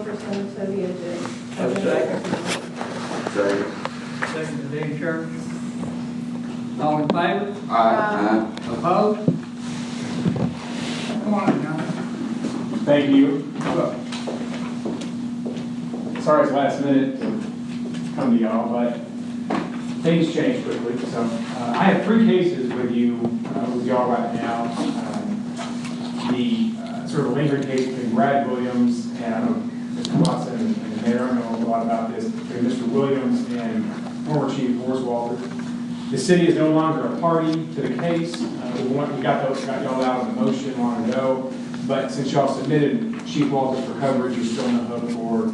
for sending to the agenda. Second. Second to Dean Church. All in favor? Aye. Opposed? Come on, John. Thank you. Sorry it's last minute to come to y'all, but things change quickly. So I have 3 cases with y'all right now. The sort of lingering case between Brad Williams and I know Mr. Watson and the mayor. I know a lot about this between Mr. Williams and former Chief Horace Walter. The city is no longer a party to the case. We got y'all out of the motion long ago, but since y'all submitted Chief Walter for coverage, you're still on the hook for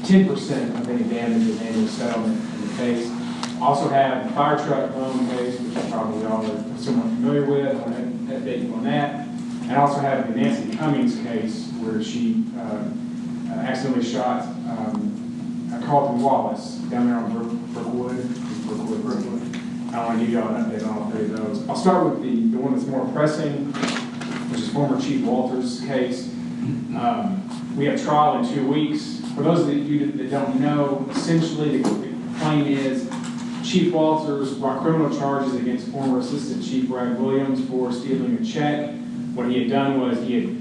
10% of any damages annual settlement in the case. Also have the fire truck loan case, which probably all are somewhat familiar with. I want to update you on that. And also have the Nancy Cummings case where she accidentally shot Carlton Wallace down there on Brookwood. I want to give y'all an update on all 3 of those. I'll start with the one that's more pressing, which is former Chief Walter's case. We have trial in 2 weeks. For those of you that don't know, essentially the claim is Chief Walters brought criminal charges against former Assistant Chief Brad Williams for stealing a check. What he had done was he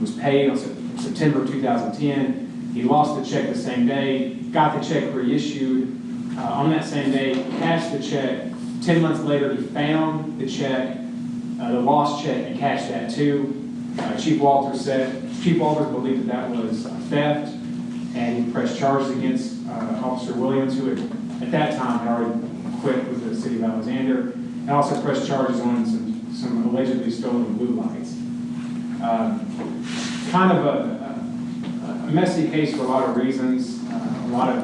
was paid on September 2010. He lost the check the same day, got the check reissued. On that same day, cashed the check. 10 months later, he found the check, the lost check, and cashed that too. Chief Walters believed that was theft, and he pressed charges against Officer Williams, who at that time had already quit with the city of Alexander, and also pressed charges on some allegedly stolen blue lights. Kind of a messy case for a lot of reasons. A lot of,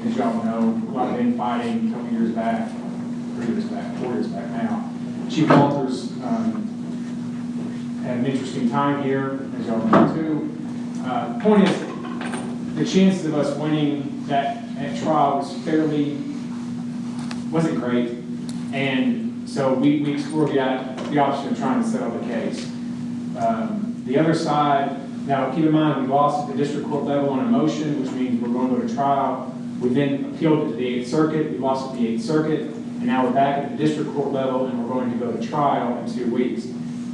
as y'all know, a lot of infighting a couple years back, 3 years back, 4 years back now. Chief Walters had an interesting time here, as y'all know too. Point is, the chances of us winning that trial wasn't great, and so we explored the option of trying to settle the case. The other side, now keep in mind, we lost at the district court level on a motion, which means we're going to go to trial. We then appealed it to the 8th Circuit. We lost at the 8th Circuit, and now we're back at the district court level, and we're going to go to trial in 2 weeks.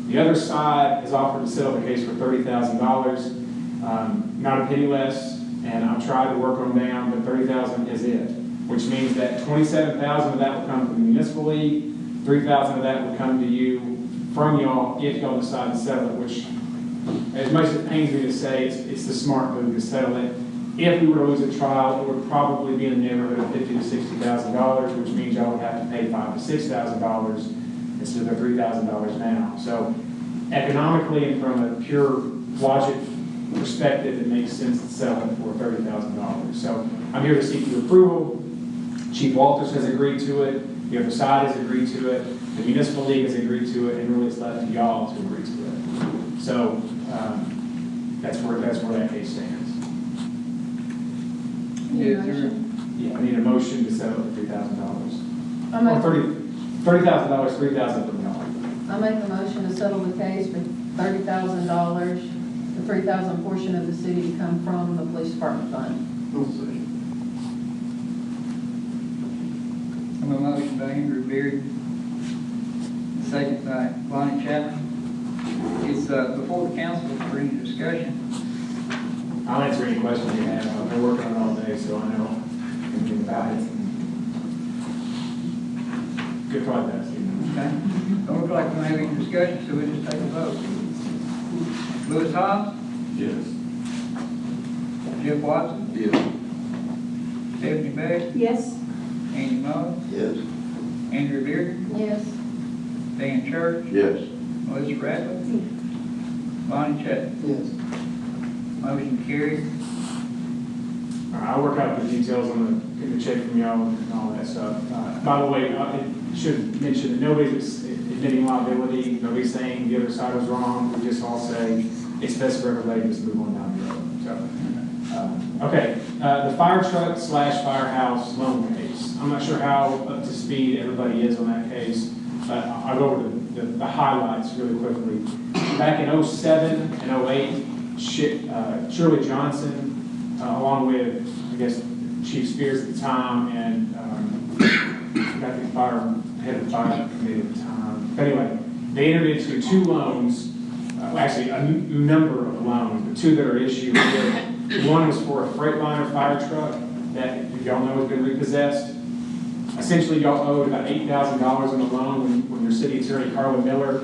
The other side has offered to settle the case for $30,000, not a penny less, and I've tried to work them down, but $30,000 is it, which means that $27,000 of that will come from the municipal league, $3,000 of that will come to you from y'all if y'all decide to settle it, which, as much as it pains me to say, it's the smart move to settle it. If we were to lose a trial, it would probably be in the neighborhood of $50,000 to $60,000, which means y'all would have to pay $5,000 to $6,000 instead of $3,000 now. So economically and from a pure logic perspective, it makes sense to settle it for $30,000. So I'm here to seek your approval. Chief Walters has agreed to it. The other side has agreed to it. The municipal league has agreed to it, and really it's left to y'all to agree to it. So that's where that case stands. Yes, sir. Yeah, I need a motion to settle for $3,000. I Or make, $30,000, $3,000 from y'all. I make the motion to settle the case for $30,000, the $3,000 portion of the city to come from the police department fund. I'm a motion by Andrew Beard, second by Bonnie Chapman. It's before the council for any discussion. I'll answer any questions you have. I've been working on it all day, so I know everything about it. Good process. Okay? Don't look like we're having any discussion, so we'll just take a vote. Louis Hobbs? Yes. Jeff Watson? Yes. Stephanie Beck? Yes. Andy Moe? Yes. Andrew Beard? Yes. Dan Church? Yes. Melissa Radley? Bonnie Chapman? Yes. Motion carried. All right, I'll work out the details on the check from y'all and all that stuff. By the way, I should mention that nobody's admitting liability. Nobody's saying the other side was wrong. We just all say it's best for everybody to just move on down the road. So, okay, the fire truck / firehouse loan case. I'm not sure how up to speed everybody is on that case, but I'll go over the highlights really quickly. Back in 07 and 08, Shirley Johnson, along with, I guess, Chief Spears at the time, and I think head of the fire committee at the time. But anyway, they entered into 2 loans, actually a number of loans, but 2 that are issued here. One was for a Freightliner fire truck that, if y'all know, has been repossessed. Essentially, y'all owed about $8,000 in a loan when your city attorney, Carla Miller,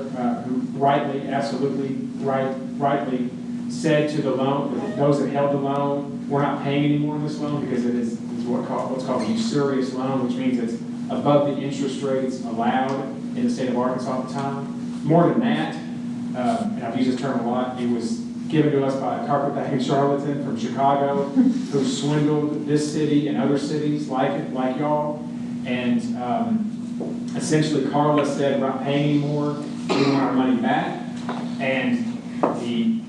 who rightly, absolutely rightly said to the loan, those that held the loan, we're not paying anymore on this loan because it is what's called a usurious loan, which means it's above the interest rates allowed in the state of Arkansas at the time. More than that, and I've used this term a lot, it was given to us by a carpetbagger charlatan from Chicago who swindled this city and other cities like y'all. And essentially Carla said, we're not paying anymore, we want our money back. And the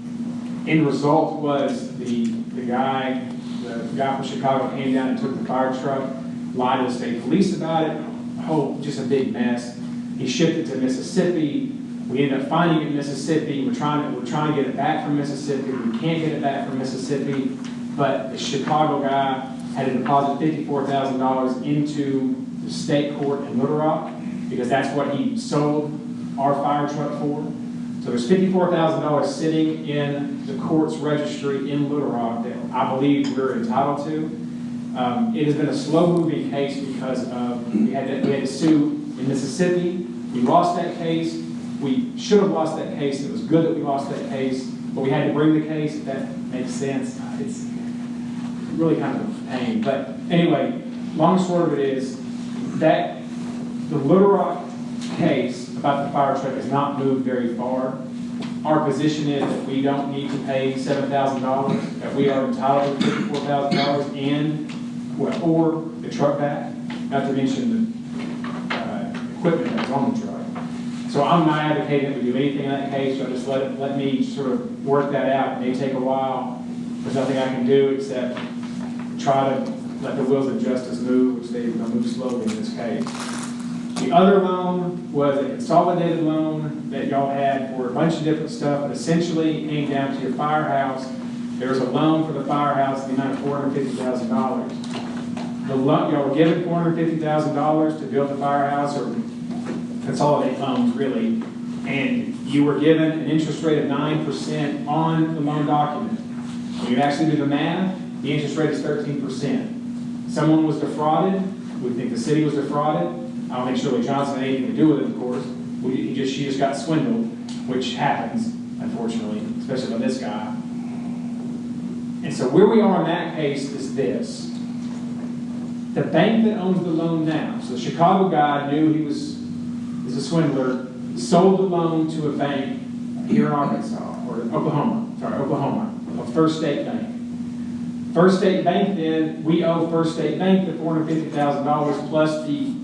end result was the guy from Chicago came down and took the fire truck, lied to the state police about it, just a big mess. He shipped it to Mississippi. We ended up finding it in Mississippi. We're trying to get it back from Mississippi. We can't get it back from Mississippi, but the Chicago guy had to deposit $54,000 into the state court in Little Rock because that's what he sold our fire truck for. So there's $54,000 sitting in the court's registry in Little Rock that I believe we're entitled to. It has been a slow-moving case because we had to sue in Mississippi. We lost that case. We should have lost that case. It was good that we lost that case, but we had to bring the case, if that makes sense. It's really kind of a pain. But anyway, long and short of it is that the Little Rock case about the fire truck has not moved very far. Our position is that we don't need to pay $7,000, that we are entitled to $54,000 or the truck back, not to mention the equipment that's on the truck. So I'm not advocating that we do anything in that case, so just let me sort of work that out. It may take a while. There's nothing I can do except try to let the wheels of justice move, which they're going to move slowly in this case. The other loan was a consolidated loan that y'all had for a bunch of different stuff, but essentially came down to your firehouse. There was a loan for the firehouse in the amount of $450,000. Y'all were given $450,000 to build the firehouse, or consolidate loans really, and you were given an interest rate of 9% on the loan document. When you actually do the math, the interest rate is 13%. Someone was defrauded. We think the city was defrauded. I don't think Shirley Johnson had anything to do with it, of course. She just got swindled, which happens, unfortunately, especially by this guy. And so where we are in that case is this. The bank that owns the loan now, so the Chicago guy knew he was a swindler, sold the loan to a bank here in Arkansas, or Oklahoma, a First State Bank. First State Bank then, we owe First State Bank the $450,000 plus the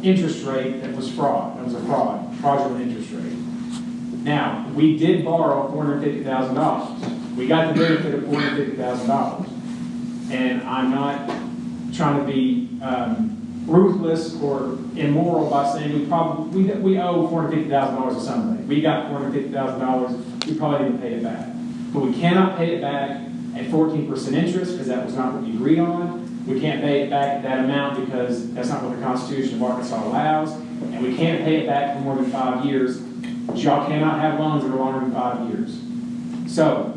interest rate that was fraud. That was a fraudulent interest rate. Now, we did borrow $450,000. We got the benefit of $450,000. And I'm not trying to be ruthless or immoral by saying we owe $450,000 to somebody. We got $450,000, we probably didn't pay it back. But we cannot pay it back at 14% interest because that was not what we agreed on. We can't pay it back at that amount because that's not what the Constitution of Arkansas allows. And we can't pay it back for more than 5 years. Y'all cannot have loans that are longer than 5 years. So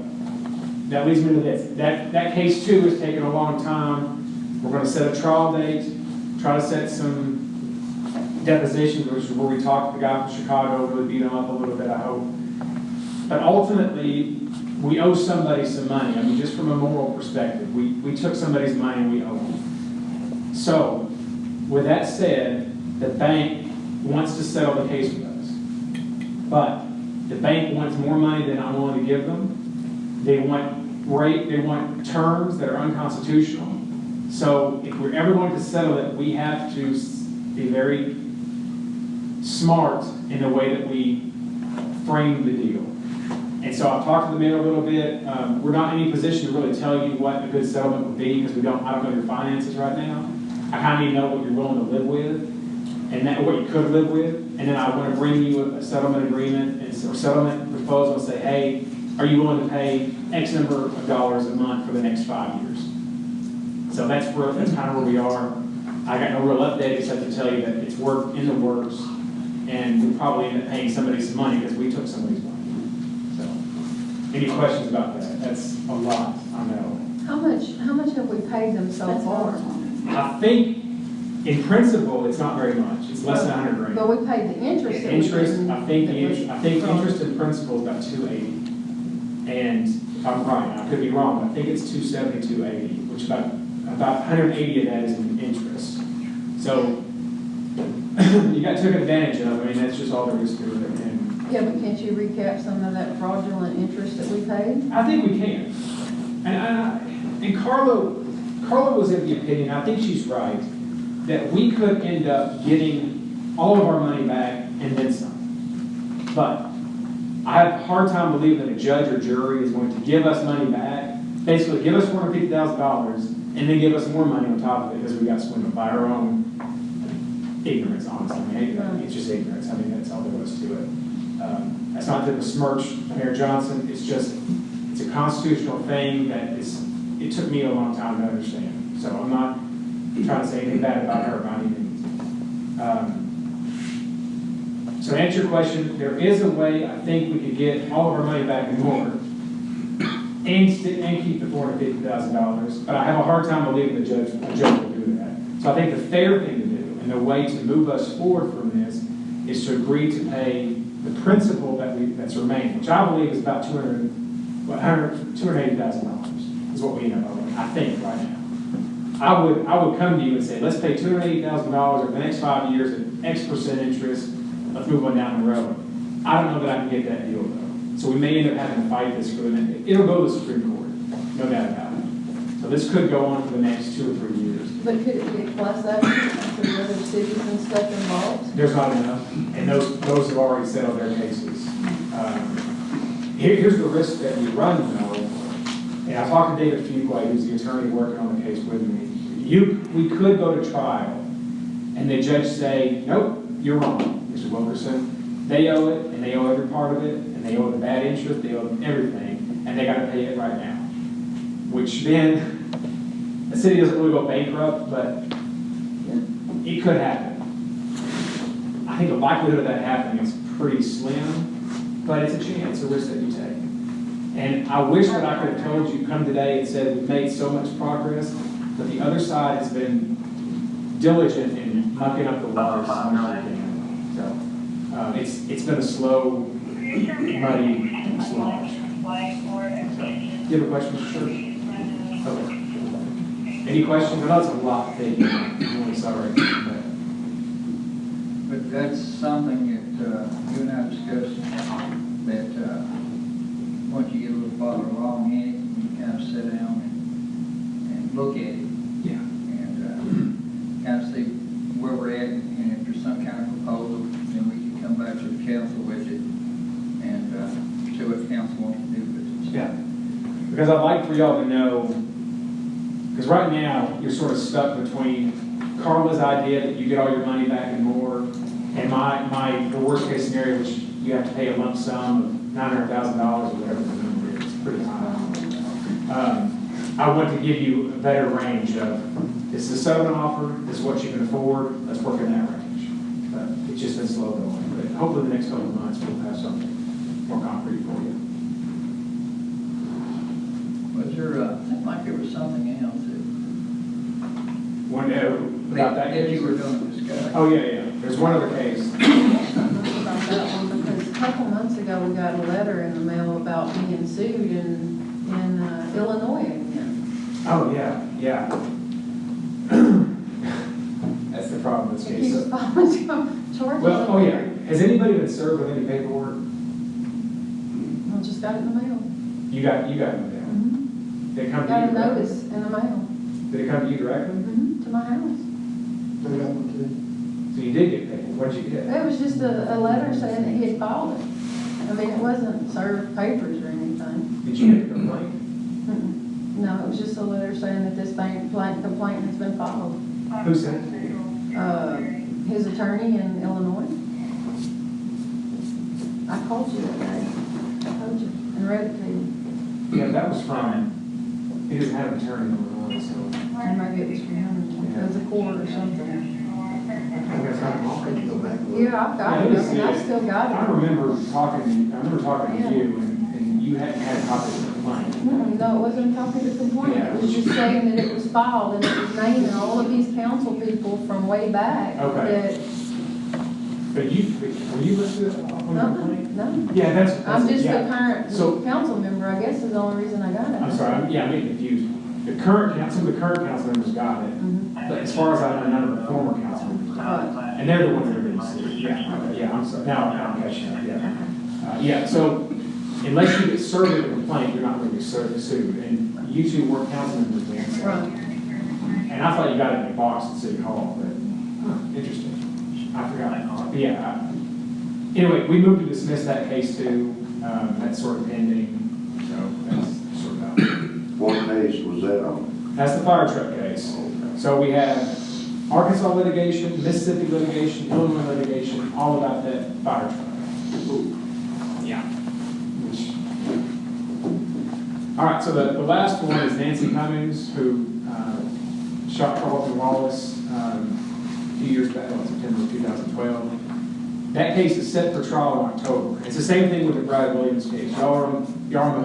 that leads me to this. That case too has taken a long time. We're going to set a trial date, try to set some depositions, which is where we talk to the guy from Chicago, really beat him up a little bit, I hope. But ultimately, we owe somebody some money. I mean, just from a moral perspective, we took somebody's money and we owe them. So, with that said, the bank wants to settle the case with us. But the bank wants more money than I'm willing to give them. They want terms that are unconstitutional. So if we're ever going to settle it, we have to be very smart in the way that we frame the deal. And so I've talked to the mayor a little bit. We're not in any position to really tell you what a good settlement would be because I don't know your finances right now. I kind of need to know what you're willing to live with and what you could live with. And then I want to bring you a settlement agreement or settlement proposal and say, hey, are you willing to pay X number of dollars a month for the next 5 years? So that's kind of where we are. I got no real update except to tell you that it's in the works, and we'll probably end up paying somebody some money because we took somebody's money. So, any questions about that? That's a lot, I know. How much have we paid them so far? I think, in principle, it's not very much. It's less than 100 grand. But we paid the interest. The that we interest, didn't- I think that was from- interest and principal is about 280. And if I'm right, I could be wrong, but I think it's 270, 280, which about 180 of that is in interest. So you got taken advantage of. I mean, that's just all there is to it. And Yeah, but can't you recap some of that fraudulent interest that we paid? I think we can. And Carla was of the opinion, I think she's right, that we could end up getting all of our money back and then some. But I have a hard time believing that a judge or jury is going to give us money back, basically give us $450,000, and then give us more money on top of it because we got swindled by our own ignorance, honestly. I mean, it's just ignorance. I mean, that's all there was to it. That's not to besmirch Mayor Johnson. It's a constitutional thing that it took me a long time to understand. So I'm not trying to say anything bad about her by any means. So to answer your question, there is a way I think we could get all of our money back and more and keep the $450,000, but I have a hard time believing the judge will do that. So I think the fair thing to do and the way to move us forward from this is to agree to pay the principal that's remaining, which I believe is about $280,000 is what we end up owing, I think, right now. I would come to you and say, let's pay $280,000 over the next 5 years at X percent interest. Let's move on down the road. I don't know that I can get that deal, though. So we may end up having to fight this for the next. It'll go to the Supreme Court, no doubt about it. So this could go on for the next 2 or 3 years. But could it be a class action for the other cities and stuff involved? There's not enough, and those have already settled their cases. Here's the risk that we run, though. And I talked to David Fuqua, who's the attorney working on the case with me. We could go to trial, and the judge say, nope, you're wrong, Mr. Wilkerson. They owe it, and they owe every part of it, and they owe the bad interest, they owe everything, and they got to pay it right now. Which then, the city doesn't really go bankrupt, but it could happen. I think the likelihood of that happening is pretty slim, but it's a chance, a risk that you take. And I wish that I could have told you, come today and said we've made so much progress, but the other side has been diligent in mucking up the waters as much as they can. So it's been a slow, muddy slosh. Do you have a question? Sure. Okay. Any questions? I know it's a lot to take. I'm really sorry. But that's something that you and I discussed, that once you get a little farther along in it, you kind of sit down and look at it. Yeah. And kind of see where we're at, and if there's some kind of proposal, then we can come back to the council with it and see what the council wants to do with it. Yeah. Because I'd like for y'all to know, because right now you're sort of stuck between Carla's idea that you get all your money back and more, and the worst case scenario, which you have to pay a lump sum of $900,000 or whatever the number is. It's pretty high. I want to give you a better range of, this is a settlement offer, this is what you can afford, let's work in that range. But it's just been slow going. But hopefully the next couple of months we'll have something more concrete for you. Was there, seemed like there was something else Want to know about that that case? you were going to discuss? Oh, yeah. There's one other case. About that one, because a couple months ago, we got a letter in the mail about being sued in Illinois again. Oh, yeah. That's the problem in this He case. keeps filing charges. Well, oh, yeah. Has anybody been served with any paperwork? I just got it in the mail. You got it in the mail. Did it come to you? Got a directly? notice in the mail. Did it come to you directly? To my house. So you did get paid. What did you get? It was just a letter saying that he had filed it. I mean, it wasn't served papers or anything. Did you get a complaint? No, it was just a letter saying that this complaint has been filed. Who sent it to you? His attorney in Illinois. I called you that day. I told you. And and read it to you. Yeah, that was from, he doesn't have an attorney number on it, so. And maybe it was from him, it was a court or something. Yeah, I've got it, I mean, I still got I it. remember talking to Yeah. you, and you hadn't had a copy of the complaint. No, it wasn't a copy of the complaint, it was just saying that it was filed, and it was naming all of these council people from way back. Okay. But were you listed on the complaint? No, Yeah, that's. I'm just yeah. the current So- council member, I guess is the only reason I got it. I'm sorry, I'm getting confused. Some of the current council members got it, Mhm. but as far as I know, none of the former council members got it. Right. And they're the ones that are being sued. Yeah, okay, yeah, I'm sorry, now I'm catching up, yeah. Yeah, so unless you get served with a complaint, you're not going to be sued, and usually we're council members being sued. Right. And I thought you got it in a box at City Hall, but, interesting. I forgot. But yeah, anyway, we moved to dismiss that case too, that's sort of pending, so that's sort of out. What case was that on? That's the fire truck case. So we have Arkansas litigation, Mississippi litigation, Illinois litigation, all about that fire truck. Yeah. All right, so the last one is Nancy Cummings, who shot Carlton Wallace a few years back, in September of 2012. That case is set for trial in October. It's the same thing with the Brad Williams case. Y'all are on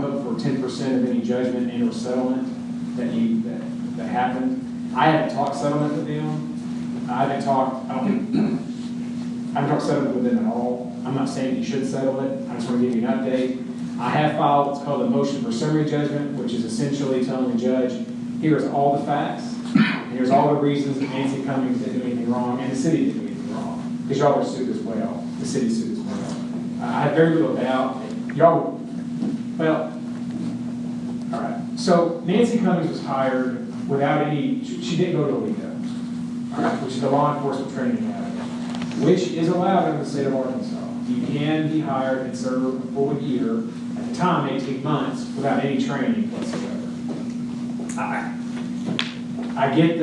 the hook for 10% of any judgment and or settlement that happened. I haven't talked settlement with them. I haven't talked settlement with them at all. I'm not saying you should settle it. I just want to give you an update. I have filed what's called a motion for summary judgment, which is essentially telling the judge, here's all the facts, and here's all the reasons that Nancy Cummings didn't do anything wrong, and the city didn't do anything wrong. Because y'all were sued as well. The city sued as well. I have very little doubt. Y'all, well, all right. So Nancy Cummings was hired without any, she didn't go to Alito, all right, which is the law enforcement training academy, which is allowed in the state of Arkansas. You can be hired and serve a full year, at the time 18 months, without any training whatsoever. I get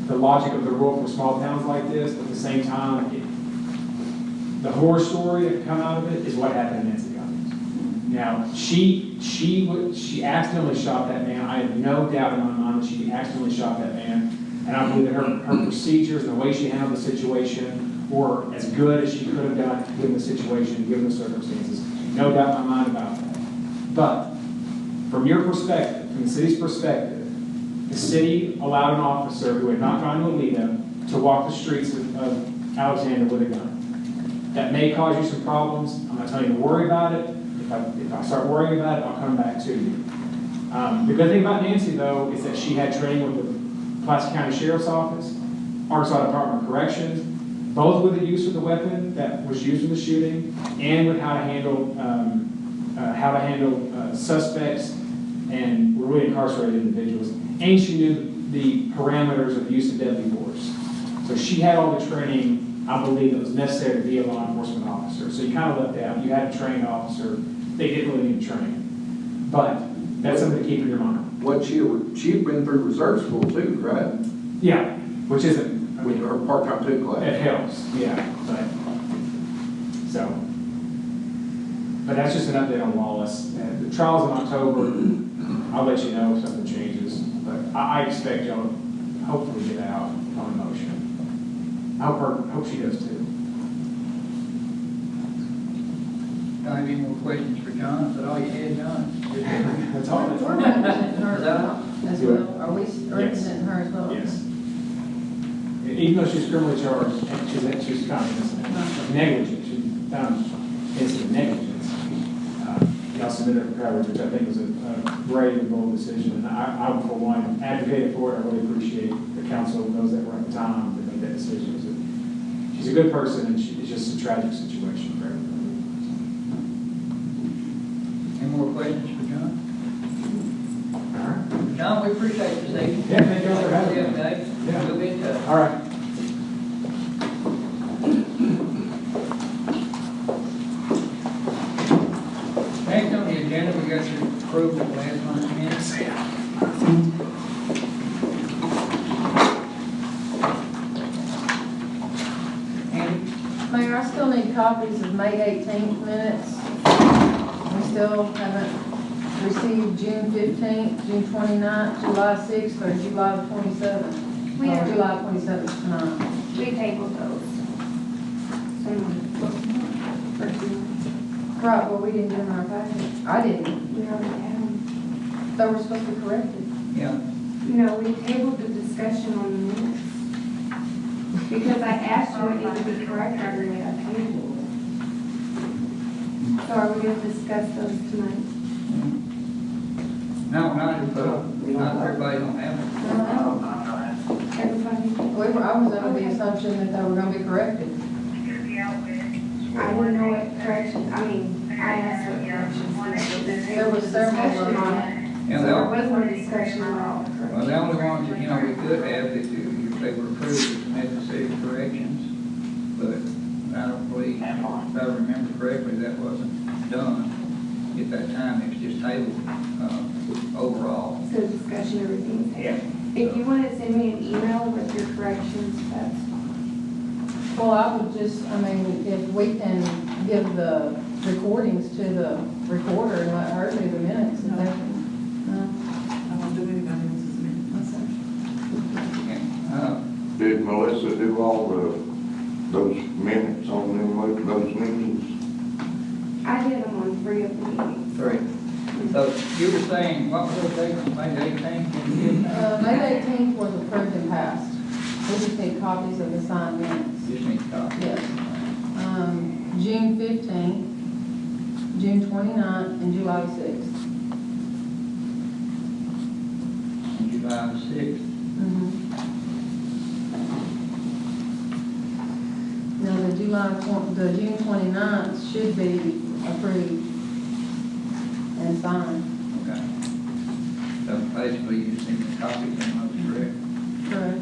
the logic of the rule for small towns like this, but at the same time, the horror story that come out of it is what happened to Nancy Cummings. Now, she accidentally shot that man. I have no doubt in my mind that she accidentally shot that man. And I believe that her procedures and the way she handled the situation were as good as she could have done given the situation, given the circumstances. No doubt in my mind about that. But from your perspective, from the city's perspective, the city allowed an officer who had not gone to Alito to walk the streets of Alexander with a gun. That may cause you some problems. I'm not telling you to worry about it. If I start worrying about it, I'll come back to you. The good thing about Nancy, though, is that she had training with the Pulaski County Sheriff's Office, Arkansas Department of Corrections, both with the use of the weapon that was used in the shooting, and with how to handle suspects and really incarcerated individuals. And she knew the parameters of the use of deadly force. So she had all the training, I believe, that was necessary to be a law enforcement officer. So you kind of left out, you had a trained officer, they didn't really need training. But that's something to keep in your mind. What she'd been through reserve school too, right? Yeah, which isn't, I With mean, her part-time too class. it helps, yeah, but that's just an update on Wallace. The trial's in October. I'll let you know if something changes, but I expect y'all to hopefully get out on a motion. I hope she does too. Don't have any more questions for John? Is that all you had, John? That's all. We're representing her Is that as well. Are we representing her as well? Yes. Even though she's criminally charged, and she's found innocent, negligent, she's found innocent negligence. Y'all submitted her coverage, which I think was a brave and bold decision, and I for one, advocated for it. I really appreciate the council and those that were at the time that made that decision. She's a good person, and it's just a tragic situation for everybody. Any more questions for John? All right. John, we appreciate you, Steve. Yeah, thank y'all for having me. Okay. Yeah. We'll be in touch. All right. Next on the agenda, we got your approval of last month's minutes. Andy? Mayor, I still need copies of May 18th minutes. We still haven't received June 15th, June 29th, July 6th, or July 27th? We have- July 27th tonight. We tabled those. Right, well, we didn't get them in our package. I didn't. We already had them. They were supposed to be corrected. Yeah, No, we tabled the discussion on the minutes. Because I asked you what needed to be corrected, and we got tabled. So are we gonna discuss those tonight? no, not everybody don't have it. Everybody? I was under the assumption that they were gonna be corrected. I didn't know what corrections, I mean, I asked what corrections. There was several of them. Yeah, So there was no discussion at all. Well, the only ones that, we could have if they were approved is necessary corrections, but I don't believe, if I remember correctly, that wasn't done at that time. It was just tabled, overall. So discussion, everything's Yeah. If you want to send me an email with your corrections, that's, Well, I would just, if we can give the recordings to the recorder and let her do the minutes, if they can. I won't do anybody else's minutes. Did Melissa do all those minutes on them, those meetings? I did them on 3 of the meetings. 3. So you were saying, what was the date, May 18th? May 18th was approved and passed. We just need copies of the signed minutes. Just need to copy. Yes. June 15th, June 29th, and July 6th. And July 6th. Now, the June 29th should be approved and signed. Okay. So basically, you just need to copy them, that's correct? Correct.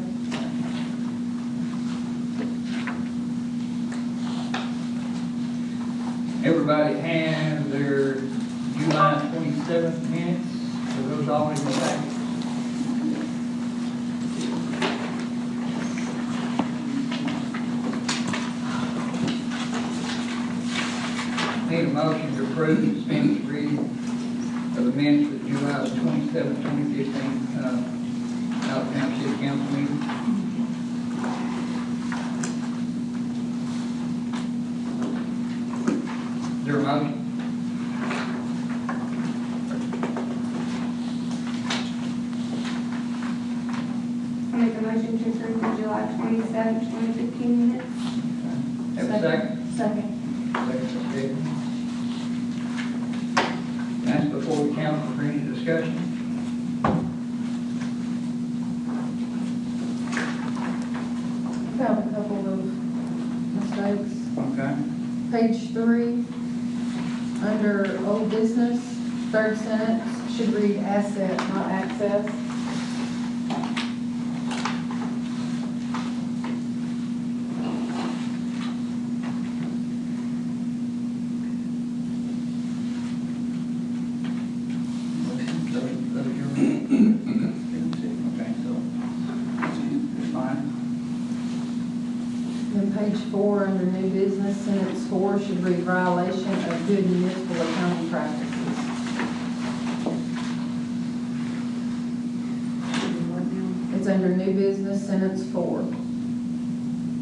Everybody has their July 27th minutes, so those all in the packet. Need a motion to approve and dispense with reading of the minutes for July 27, 2015, Alabama City Council meeting. Is there a motion? I make a motion to approve the July 27, 2015 minutes. Have a second? Second. Second, okay. That's before the council for any discussion. Found a couple of mistakes. Okay. Page 3, under old business, third sentence, should read asset, not access. Okay, so, fine. Then page 4, under new business, sentence 4 should read violation of good municipal accounting practices. It's under new business, sentence 4.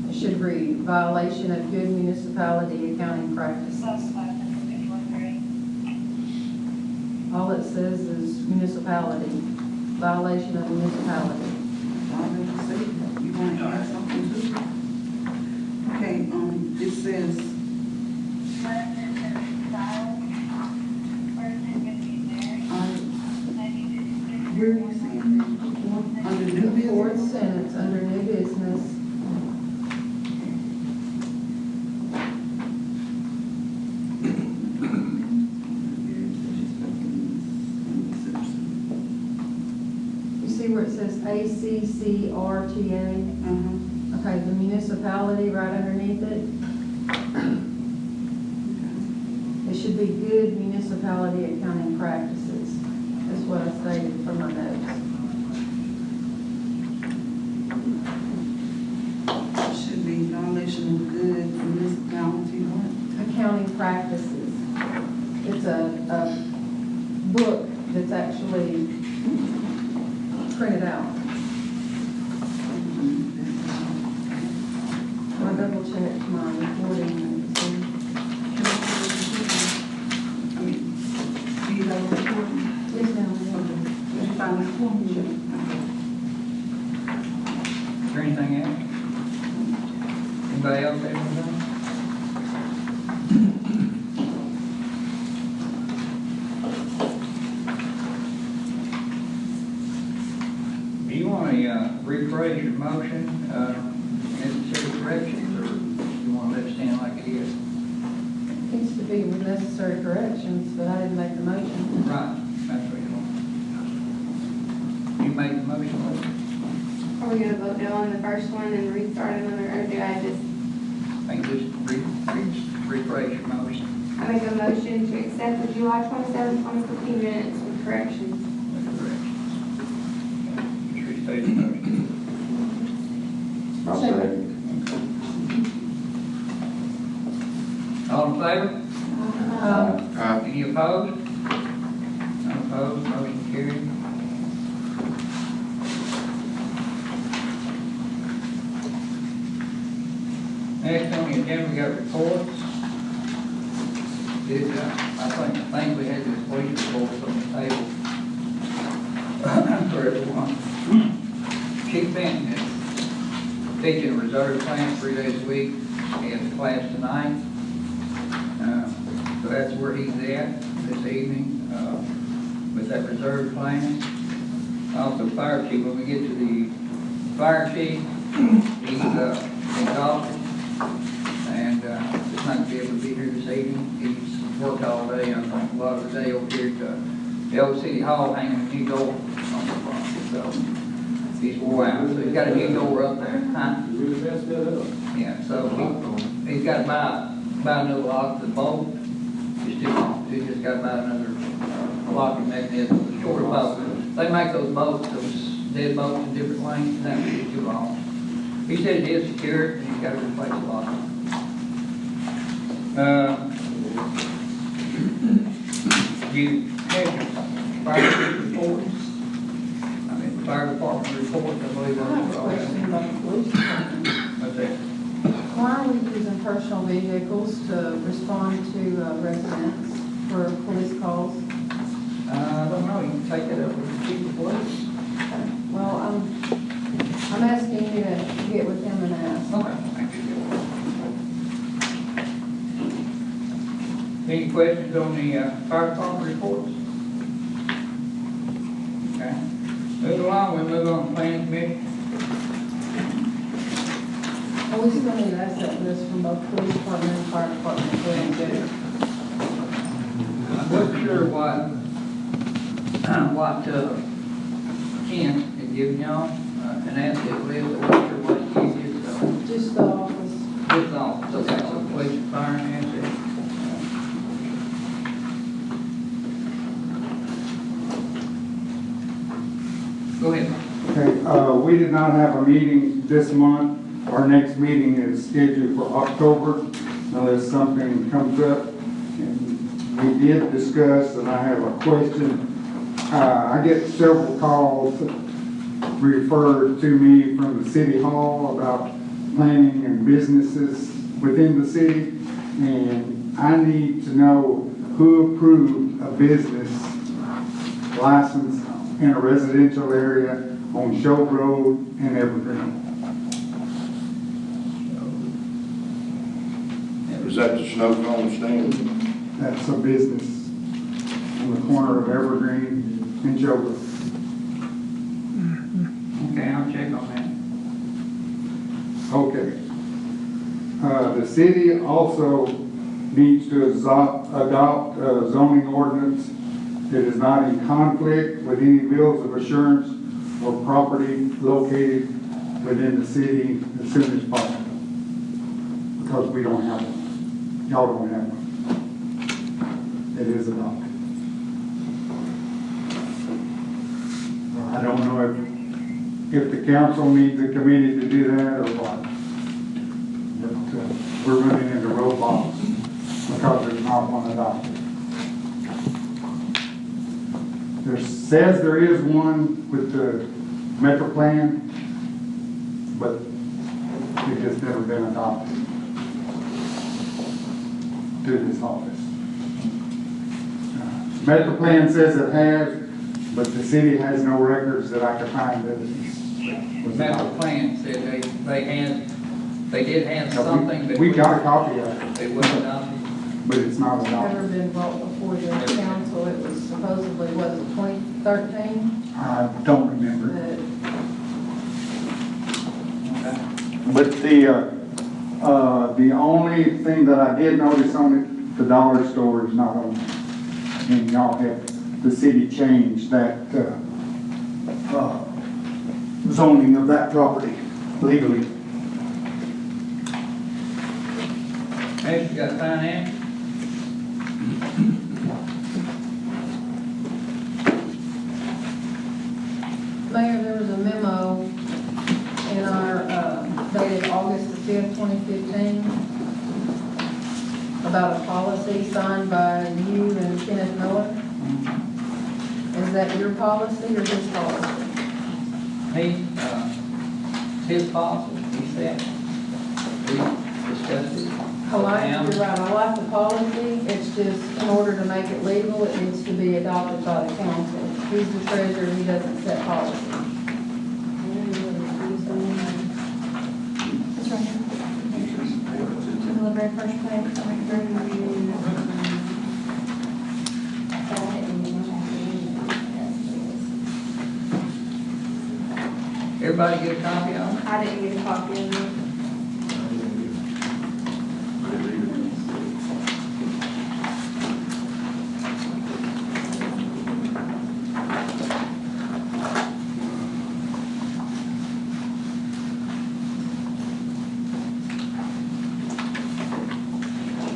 It should read violation of good municipality accounting practices. All it says is municipality, violation of municipality. You want to add something to it? Okay, it says, where are you seeing that? Under new Fourth business? sentence, under new business. You see where it says ACCRTA? Okay, the municipality right underneath it. It should be good municipality accounting practices. That's what I stated for my notes. Should be violation of good municipality, what? Accounting practices. It's a book actually printed out. I double checked my recording and see. I mean, do you have a recording? Yes, ma'am. Did you find the recording? Is there anything else? Anybody else have anything? Do you want to rephrase your motion, necessary corrections, or you want to let it stand like it is? Needs to be with necessary corrections, but I didn't make the motion. Right, that's what you want. You made the motion, Lisa? Are we gonna vote no on the first one and restart another, or do I just, I think just rephrase your motion. I make a motion to accept the July 27, 2015 minutes with corrections? With corrections. Just restate the motion. I'll say. All in favor? Aye. Any opposed? None opposed, motion carried. Next on the agenda, we got reports. I think we had this police reports on the table for everyone. Chief Benton is teaching a reserve class 3 days a week. He has a class tonight. So that's where he's at this evening with that reserve class. Also, fire chief, when we get to the fire chief, he's exhausted and just not going to be able to be here this evening. He's worked all day, I think a lot of the day over here at the old city hall hanging a new door on the front. So he's wore out. So he's got a new door up there. Huh? Yeah, so he's got about another lock. The bolt is still on. He just got about another locking mechanism. The shorter bolt. They make those bolts, those dead bolts in different lengths, and that would be too long. He said it is secure, and he's got to replace the lock. You have your fire reports. I mean, fire department reports, I believe. I have a question about the police department. What's that? Why are we using personal vehicles to respond to residents for police calls? I don't know, you can take that up with the chief of police. Well, I'm asking you to get with him and ask. Okay, thank you. Any questions on the fire department reports? Okay. Move along, we move on to planning committee. Well, we still need asset list from both police department and fire department, so we can get it. I'm not sure what Ken had given y'all, an asset list, I'm not sure what he gave you, so. Just the office. Just all, so that's the police and fire and asset. Go ahead. Okay, we did not have a meeting this month. Our next meeting is scheduled for October unless something comes up. And we did discuss, and I have a question. I get several calls referred to me from the city hall about planning and businesses within the city. And I need to know who approved a business license in a residential area on Show Road and Evergreen. Is that the snow cone stand? That's a business on the corner of Evergreen and Show Road. Okay, I'll check on Okay. The city also needs to adopt a zoning ordinance that is not in conflict with any bills of assurance or property located within the city as soon as possible. Because we don't have one. Y'all don't have one. It is adopted. I don't know if the council needs a committee to do that or what. But we're running into roadblocks because there's not one adopted. There's says there is one with the metro plan, but it has never been adopted to this office. Metro plan says it has, but the city has no records that I could find that it was Metro adopted. Plan said they did have Now, something that. we got a copy of it, They wasn't adopted. but it's not It's never adopted. been brought before the council. It was supposedly, was it 2013? I don't remember. That But the only thing that I did notice on it, the dollar store is not on it. And y'all have, the city changed that, zoning of that property legally. Next, you got finance. Mayor, there was a memo in our, dated August the 5th, 2015, about a policy signed by you and Kenneth Miller. Is that your policy or his policy? His policy, he said, we discussed it. I like, you're right, I like the policy, it's just, in order to make it legal, it needs to be adopted by the council. He's the treasurer, he doesn't set policy. It's right here. On the very first page, Everybody get a copy of it? I didn't get a copy of it.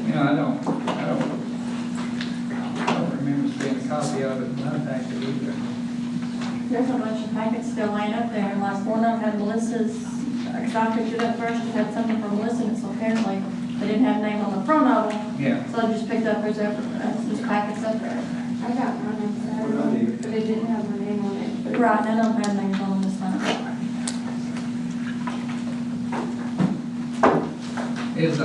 You know, I don't remember seeing a copy of it in my packet either. There's a bunch of packets still laying up there, and last one of them had Melissa's, because I picked it up first, it had something from Melissa, and so apparently they didn't have a name on the front of them, Yeah. so I just picked up hers up, there's packets up there. I got mine inside, but it didn't have my name on it. Right, none of them had names on them this time. Is,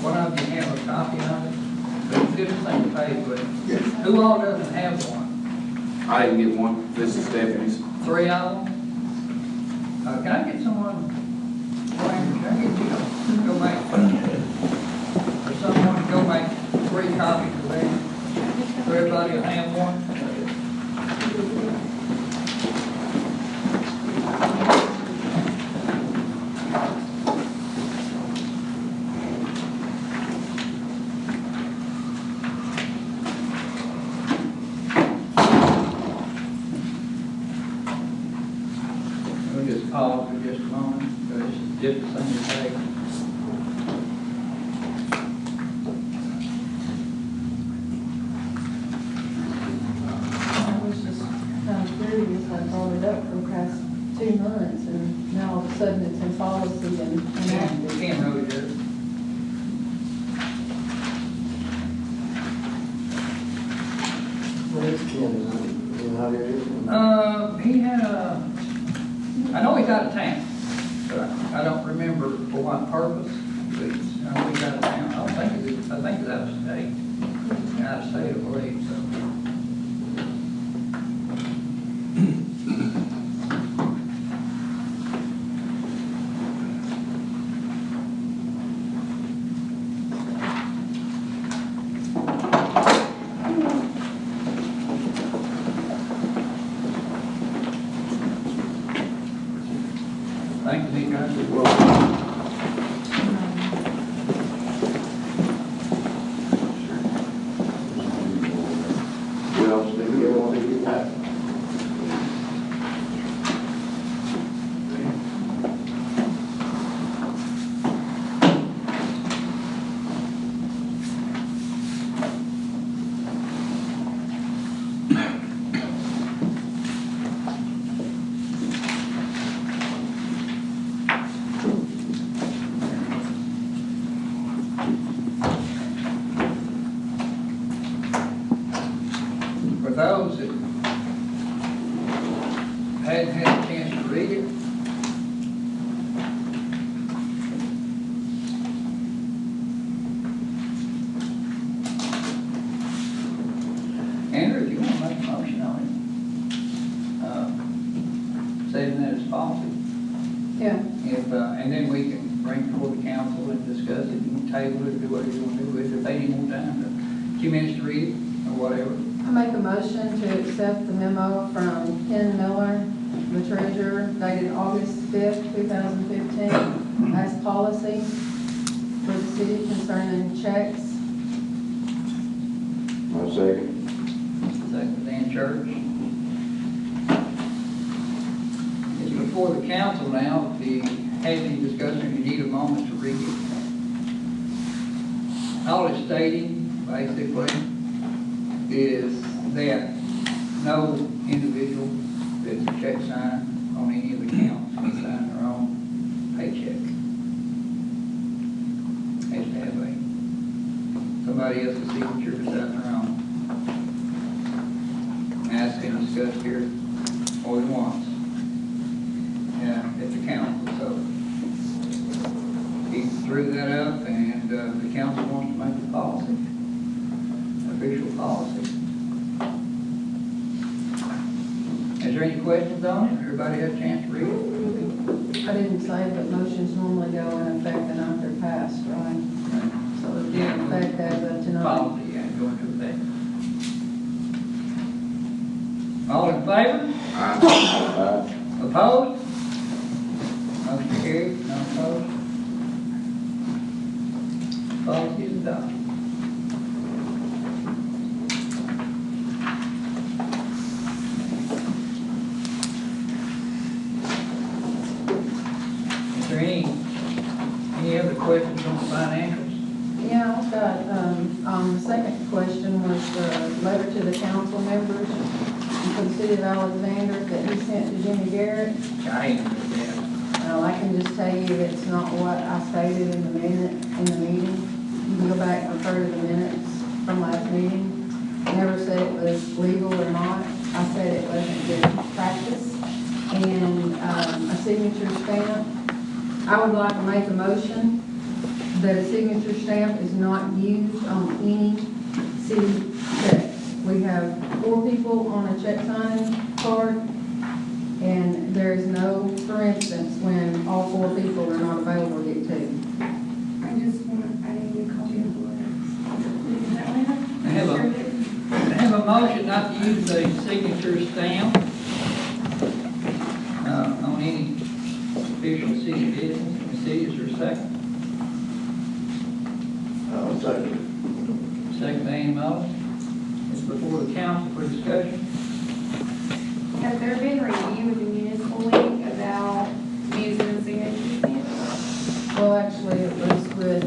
one of you have a copy of it? It's just the same page, but who all doesn't have one? I didn't get one. This is Stephanie's. 3 of them? Can I get someone, Wayne, can I get you to go make, or someone to go make 3 copies of that? So everybody will have one? We'll just pause for just a moment, but it's just the same page. I was just kind of curious, I brought it up for the past 2 months, and now all of a sudden it's in policy and enacted. Can't really do it. He had I know he's out of town, but I don't remember for what purpose, but I know he's out of town. I think he's out of state, I believe, so. Thank you, guys. Well, Steve, you want to get that? that hadn't had a chance to read it? Andrew, if you want to make a motion on it, saving that as policy. Yeah, If, and then we can bring it before the council and discuss it, and table it, do whatever you want to do with it, if they need more time, a few minutes to read it, or whatever. I make a motion to accept the memo from Ken Miller, the treasurer, dated August 5th, 2015, as policy for the city concerning checks. I second. Second, Dan Church. It's before the council now. If you have any discussion, you need a moment to read it. All it's stating, basically, is that no individual that's a check signer on any of the accounts can sign their own paycheck. Has to have somebody else's signature to sign their own. And that's been discussed here more than once. Yeah, at the council, so he threw that up, and the council wants to make a policy, official policy. Is there any questions on it? Everybody had a chance to read it? I didn't say, but motions normally go in effect and after passed, right? So it's in effect as of tonight. Policy, yeah, go into effect. All in favor? Opposed? Motion carried, none opposed. Policy is adopted. Is there any other questions on the financials? Yeah, I've got, the second question was the letter to the council members for the city of Alexander that he sent to Jimmy Garrett. I ain't gonna do that. I can just tell you it's not what I stated in the meeting. You can go back and refer to the minutes from last meeting. I never said it was legal or not. I said it wasn't good practice. And, a signature stamp. I would like to make a motion that a signature stamp is not used on any city checks. We have 4 people on a check signing card, and there is no, for instance, when all 4 people are not available, get 2. I just want, I didn't get a copy of the I have a motion not to use the signature stamp on any official city business in the city. Is there a second? I'll second. Second, Danny Mullins. It's before the council for discussion. Has there been review with the municipal league about using the signature stamp? Well, actually, it was with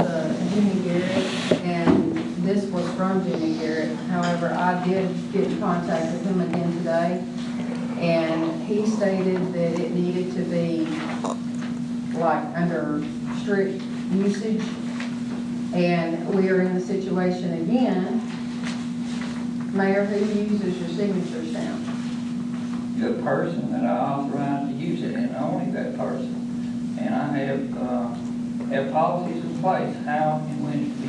Jimmy Garrett, and this was from Jimmy Garrett. However, I did get in contact with him again today, and he stated that it needed to be like under strict usage. And we are in the situation again, Mayor, who uses your signature stamp? The person that I authorized to use it, and only that person. And I have policies in place, how and when it be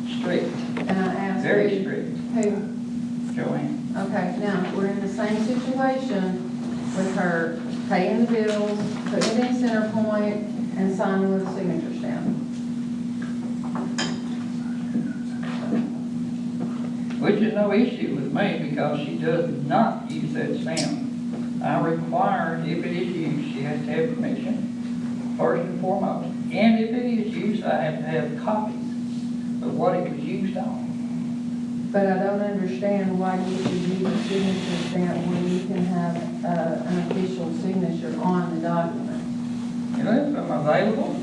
used. Strict, And I asked. very who- strict, Who? Joanne. Okay, now, we're in the same situation with her paying the bills, putting it in center point, and signing with a signature stamp. Which is no issue with me because she does not use that stamp. I require, if it is used, she has to have permission, first and foremost. And if it is used, I have to have copies of what it was used on. But I don't understand why you should use a signature stamp when you can have an official signature on the document. You know, if I'm available,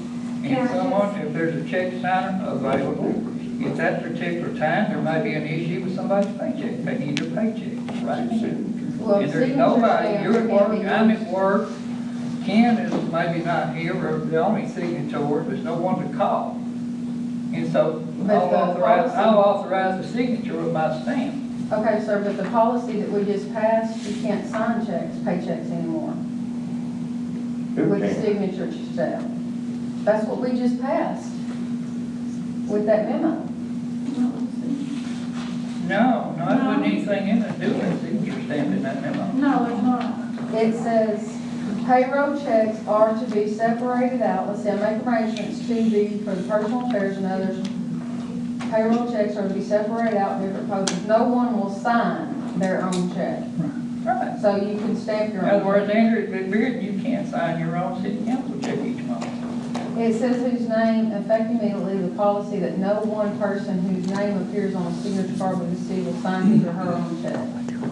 and someone, if there's a check signer available, at that particular time, there may be an issue with somebody's paycheck. They need their paycheck, right? Well, And there's signature nobody, stamps you're at can work, be I'm used. at work, Ken is maybe not here, or the only signator, there's no one to call. And so But the policy- I'll authorize the signature with my stamp. Okay, sir, but the policy that we just passed, you can't sign checks, paychecks anymore Who with can? signature staff. That's what we just passed with that memo. No, it wasn't anything in it, do with signature stamp in that memo. No, there's not. It says payroll checks are to be separated out, let's say, make arrangements to be for the personal affairs and others. Payroll checks are to be separated out in different posters. No one will sign their own check. Right. So you can stamp your In own. other words, Andrew, Beard, you can't sign your own city council check each month. It says whose name, effective immediately, the policy that no one person whose name appears on a signature card with the city will sign his or her own check.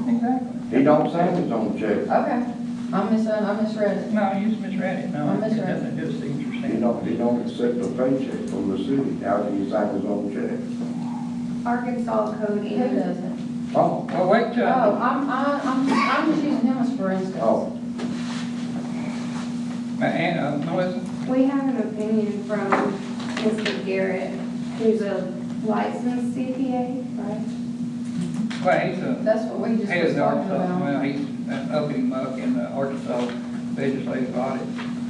Exactly. He don't sign his own check. Okay, I misread it. No, you just misread it. No, I it's misread it. nothing to do with signature He stamp. don't accept a paycheck from the city. How can he sign his own check? Arkansas code Who and doesn't? Oh, Well, wait till. Oh, I'm just using him as for instance. oh. Melissa? we have an opinion from Mr. Garrett, who's a licensed CPA, right? Well, he's a. That's what we just He was is talking also, about. well, he's an uppity muck in the Arkansas legislative audit.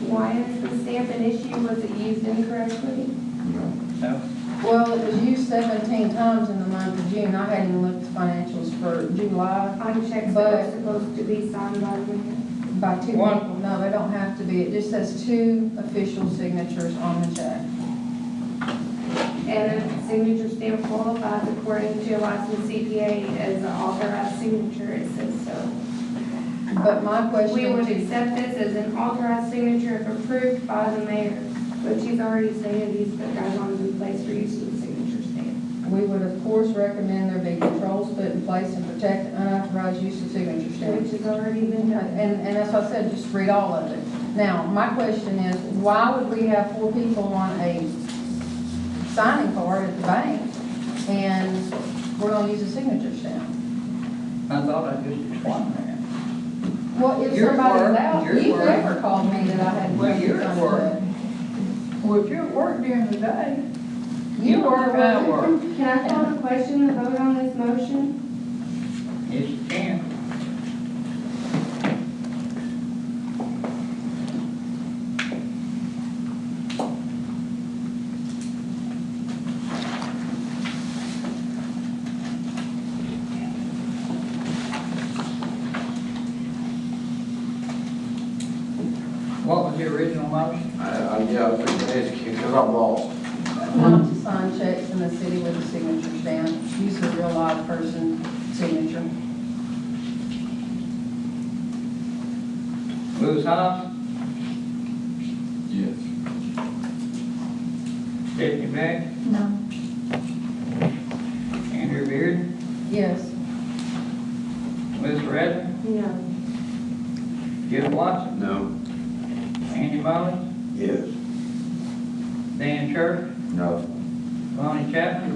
Why is the stamp an issue? Was it used incorrectly? No? Well, it was used 17 times in the month of June. I hadn't even looked at the financials for July On checks that But- are supposed to be signed by the mayor? by 2 One. people. No, they don't have to be. It just says 2 official signatures on the check. And a signature stamp qualifies according to a licensed CPA as an authorized signature, it says so. But my question We would to accept this as an authorized signature if approved by the mayor, but she's already stated he's put guidelines in place for use of the signature stamp. we would of course recommend there be controls put in place to protect unauthorized use of signature stamps. Which has already been done. And as I said, just read all of it. Now, my question is, why would we have 4 people on a signing card at the bank and we're gonna use a signature stamp? I thought I just explained that. Well, if You're at somebody's work, out, you're at you work. never called me that I had. Well, you're at something work. to Well, if you're at work during the day, do. you work, I work. Can I call the question and vote on this motion? Yes, you can. What was the original motion? Yeah, I was going to ask you, because I'm lost. Not to sign checks in the city with a signature stamp, use a real live person signature. Louis Hobbs, Yes. Stephanie Beck, No. Andrew Beard, Yes, Melissa Radley, No. Jeff Watson, No. Andy Mullins, Yes. Dan Church, No. Lonnie Chapman.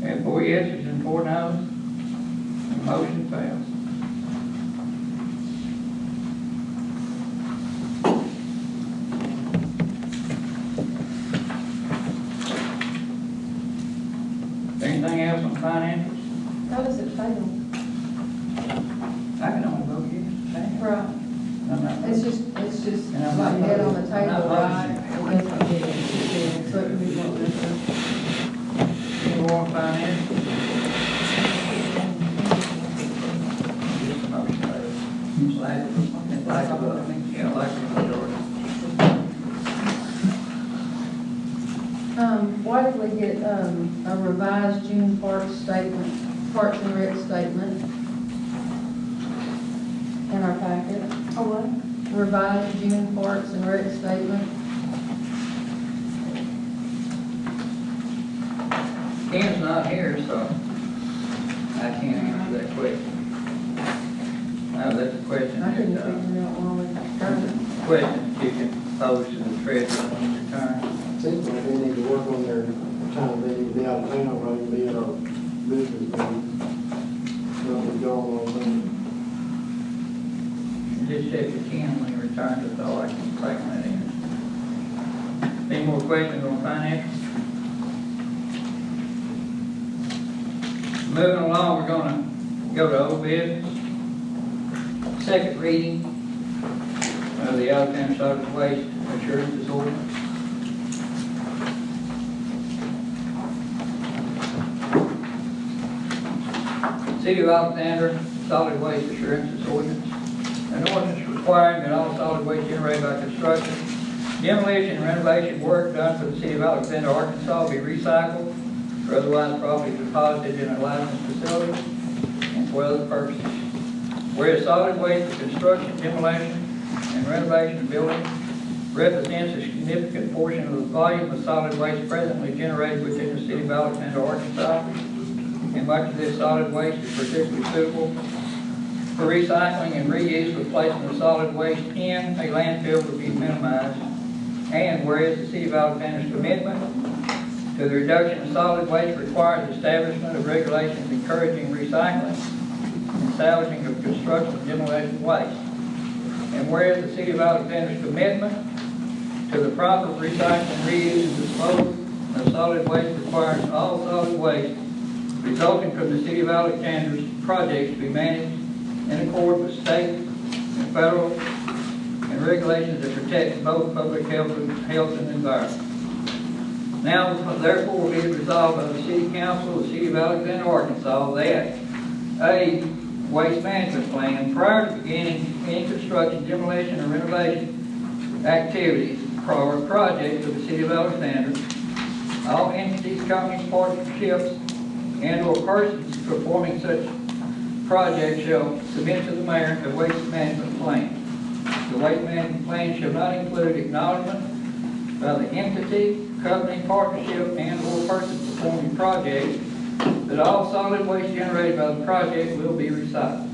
We have 4 yeses and 4 noes. The motion fails. Anything else on financials? how does it fail? I can only vote yes. Right, I'm not- it's just And I'm like not dead on the voting. I'm not table, right? voting. It doesn't get it, so it can be voted for. Any more on finance? Just a motion fails. Like a vote. Yeah, like a majority. Why did we get, a revised June Parks statement, Parks and Rec statement in our packet? A what? Revised June Parks and Rec statement? Ken's not here, so I can't answer that question. No, that's a question I couldn't that, figure out why we got it. question that you can pose to the treasurer when you return. Seems like they need to work on their time, they need to be out of town, rather than be at our business meeting. Nothing going on there. Just check with Ken when he returns, that's all I can take that in. Any more questions on finance? Moving along, we're gonna go to old business. Second reading of the Alabama Solid Waste Assurances Ordinance. City of Alexander Solid Waste Assurances Ordinance. An ordinance requiring that all solid waste generated by construction, demolition, and renovation work done for the City of Alexander, Arkansas be recycled or otherwise properly deposited in a licensed facility and for other purposes. Whereas solid waste for construction, demolition, and renovation of buildings represents a significant portion of the volume of solid waste presently generated within the City of Alexander, Arkansas, and much of this solid waste is particularly suitable for recycling and reuse, with placement of solid waste in a landfill to be minimized. And whereas the City of Alexander's commitment to the reduction of solid waste requires the establishment of regulations encouraging recycling and salvaging of construction and demolition waste. And whereas the City of Alexander's commitment to the proper recycling, reuse, and disposal of solid waste requires all solid waste resulting from the City of Alexander's projects to be managed in accord with state and federal and regulations that protect both public health and environment. Now, therefore, be it resolved by the City Council of the City of Alexander, Arkansas, that a waste management plan prior to beginning any construction, demolition, or renovation activities or projects of the City of Alexander, all entities, companies, partnerships, and or persons performing such projects shall submit to the mayor a waste management plan. The waste management plan shall not include acknowledgement by the entity, company, partnership, and or person performing projects that all solid waste generated by the project will be recycled,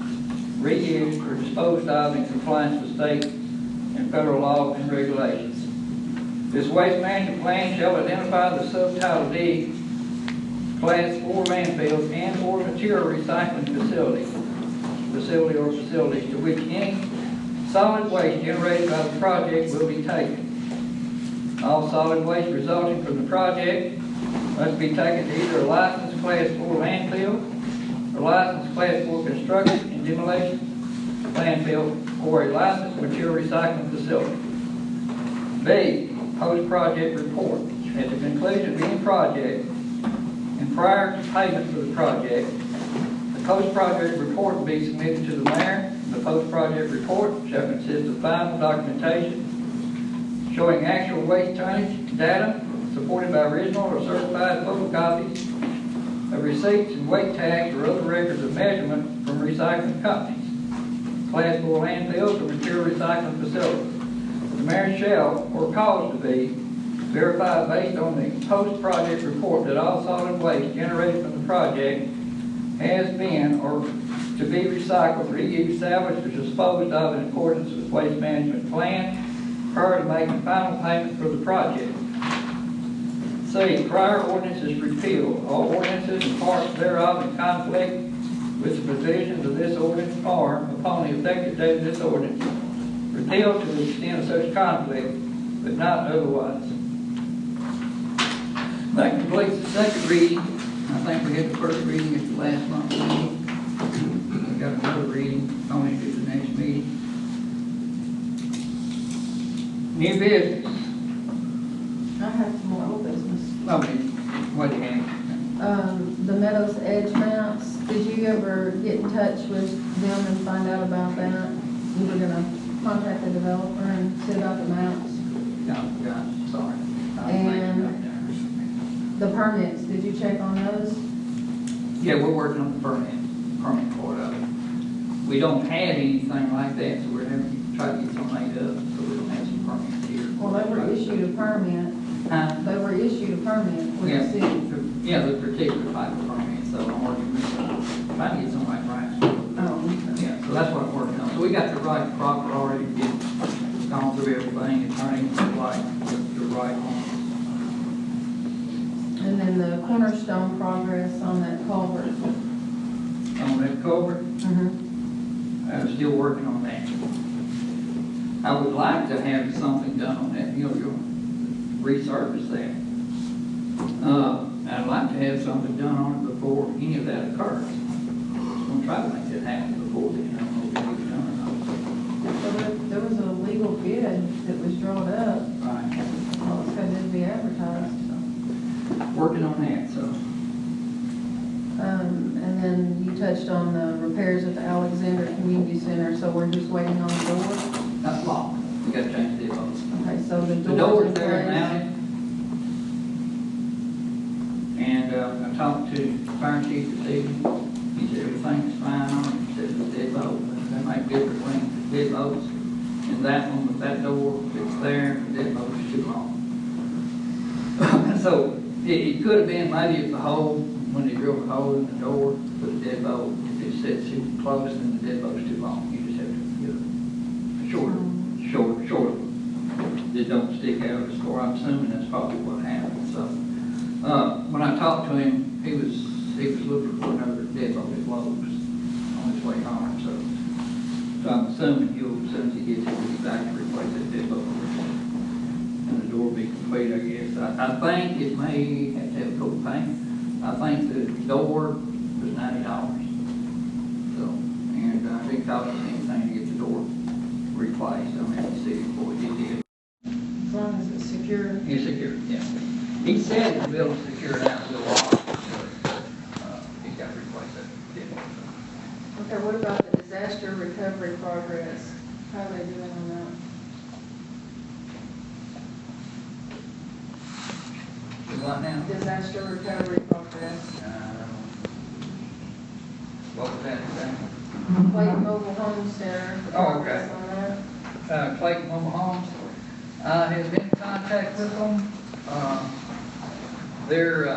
reused, or disposed of in compliance with state and federal law and regulations. This waste management plan shall identify the subtitle D Class 4 landfills and or material recycling facilities or facilities to which any solid waste generated by the project will be taken. All solid waste resulting from the project must be taken to either a licensed Class 4 landfill, or licensed Class 4 construction and demolition landfill, or a licensed material recycling facility. B, post-project report. At the conclusion of any project and prior to payment for the project, the post-project report will be submitted to the mayor. The post-project report shall consist of final documentation showing actual waste tonnage data supported by original or certified photocopies of receipts and weight tags or other records of measurement from recycling companies, Class 4 landfills, or material recycling facilities. The mayor shall, or cause to be, verify based on the post-project report that all solid waste generated from the project has been or to be recycled, reused, salvaged, or disposed of in accordance with waste management plan prior to making final payment for the project. C, prior ordinances repealed. All ordinances and parts thereof in conflict with the provisions of this ordinance are, upon the effective date of this ordinance, repealed to the extent of such conflict, but not otherwise. That completes the second reading. I think we had the first reading at the last month's meeting. We got another reading on it at the next meeting. New business. I have some more old business. Okay, what do you have? The Meadows Edge mounts, did you ever get in touch with them and find out about that? You were gonna contact the developer and see about the mounts? No, God, sorry. And the permits, did you check on those? Yeah, we're working on the permit part of it. We don't have anything like that, so we're having to try to get some made up, so we don't have some permits here. Well, they were issued a permit. They were issued a permit with the city. Yeah, the particular type of permit, so I'm working with, trying to get some like right. Oh, okay. Yeah, so that's what I'm working on. So we got the right proper already, gone through everything and turning like the right one. And then the cornerstone progress on that culvert. On that culvert, I'm still working on that. I would like to have something done on that, you'll resurface that. I'd like to have something done on it before any of that occurs. draw it up. Right. Well, it's gonna be advertised, so. Working on that, so. And then you touched on the repairs at the Alexander Community Center, so we're just waiting on the door. That's locked. We gotta change the deadbolts. Okay, so the The door's door's in there place. mounted. And, I talked to fire chief this evening. He said everything's fine on it. He said the deadbolt, they make different lengths of deadbolts. And that one with that door that's there, the deadbolt's too long. So it could have been maybe if the hole, when they drilled the hole in the door, put the deadbolt, if it sits too close, then the deadbolt's too long. You just have to get a shorter. That don't stick out of the store. I'm assuming that's probably what happened. So, when I talked to him, he was looking for another deadbolt at Lowe's on his way home. So I'm assuming as soon as he gets here, he'll be back to replace that deadbolt. And the door will be complete, I guess. I think it may have to have coat paint. I think the door was $90. So, and it didn't cost us anything to get the door replaced. I mean, you see before we did it. As long as it's secure. It's secure, yeah. He said the building's secured out with a lock, but he got to replace that deadbolt. Okay, what about the disaster recovery progress? How are they doing on that? What now? Disaster recovery progress. What was that again? Clayton Mobile Home Center, the Oh, okay. progress on that. Clayton Mobile Homes, has been in contact with them. They're,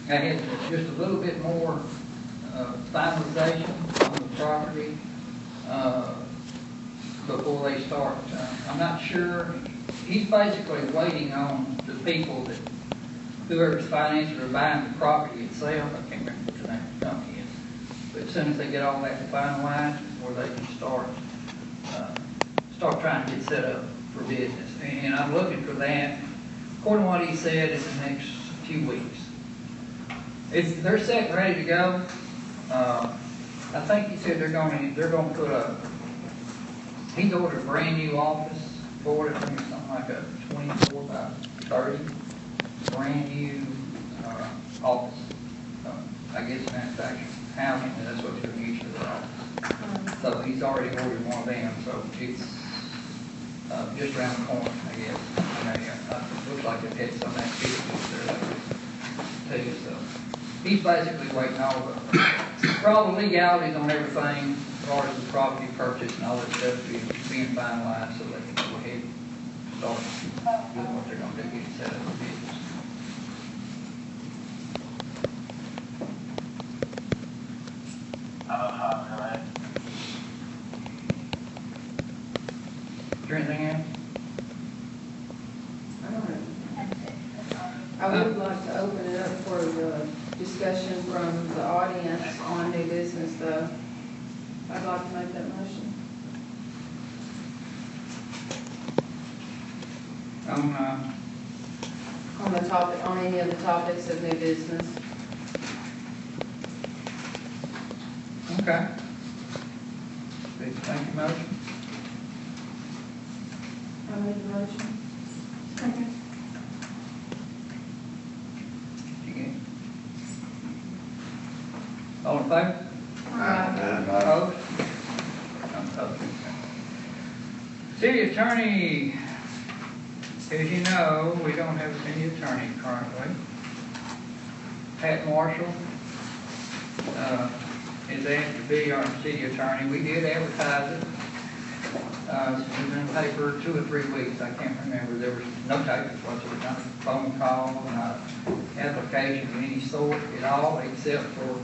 I had just a little bit more, finalization on the property, before they start. I'm not sure, he's basically waiting on the people that, whoever's financing or buying the property itself, I can't remember what the name of the company is, but as soon as they get all that finalized, where they can start trying to get set up for business. And I'm looking for that, according to what he said, in the next few weeks. If they're set and ready to go, I think he said they're going to put he's ordered a brand new office for it, I think it's something like a 24 by 30, brand new office. I guess manufactured housing, and that's what he's going to use for the office. So he's already ordered one of them, so it's just around the corner, I guess. And looks like they've had some activity there too, so. He's basically waiting all the legalities on everything, as far as the property purchase and all that stuff being finalized, so they can go ahead and start doing what they're going to do, get it set up for business. Is there anything else? I don't know. I would like to open it up for the discussion from the audience on new business, though. I'd like to make that motion. On the topic, on any of the topics of new business. Okay. Thank you, motion. I made the motion. Okay. All in favor? Opposed? I'm opposed. City attorney, as you know, we don't have a city attorney currently. Pat Marshall is asked to be our city attorney. We did advertise it. It's been in the paper 2 or 3 weeks. I can't remember. There was no takers whatsoever, not a phone call, not application of any sort at all, except for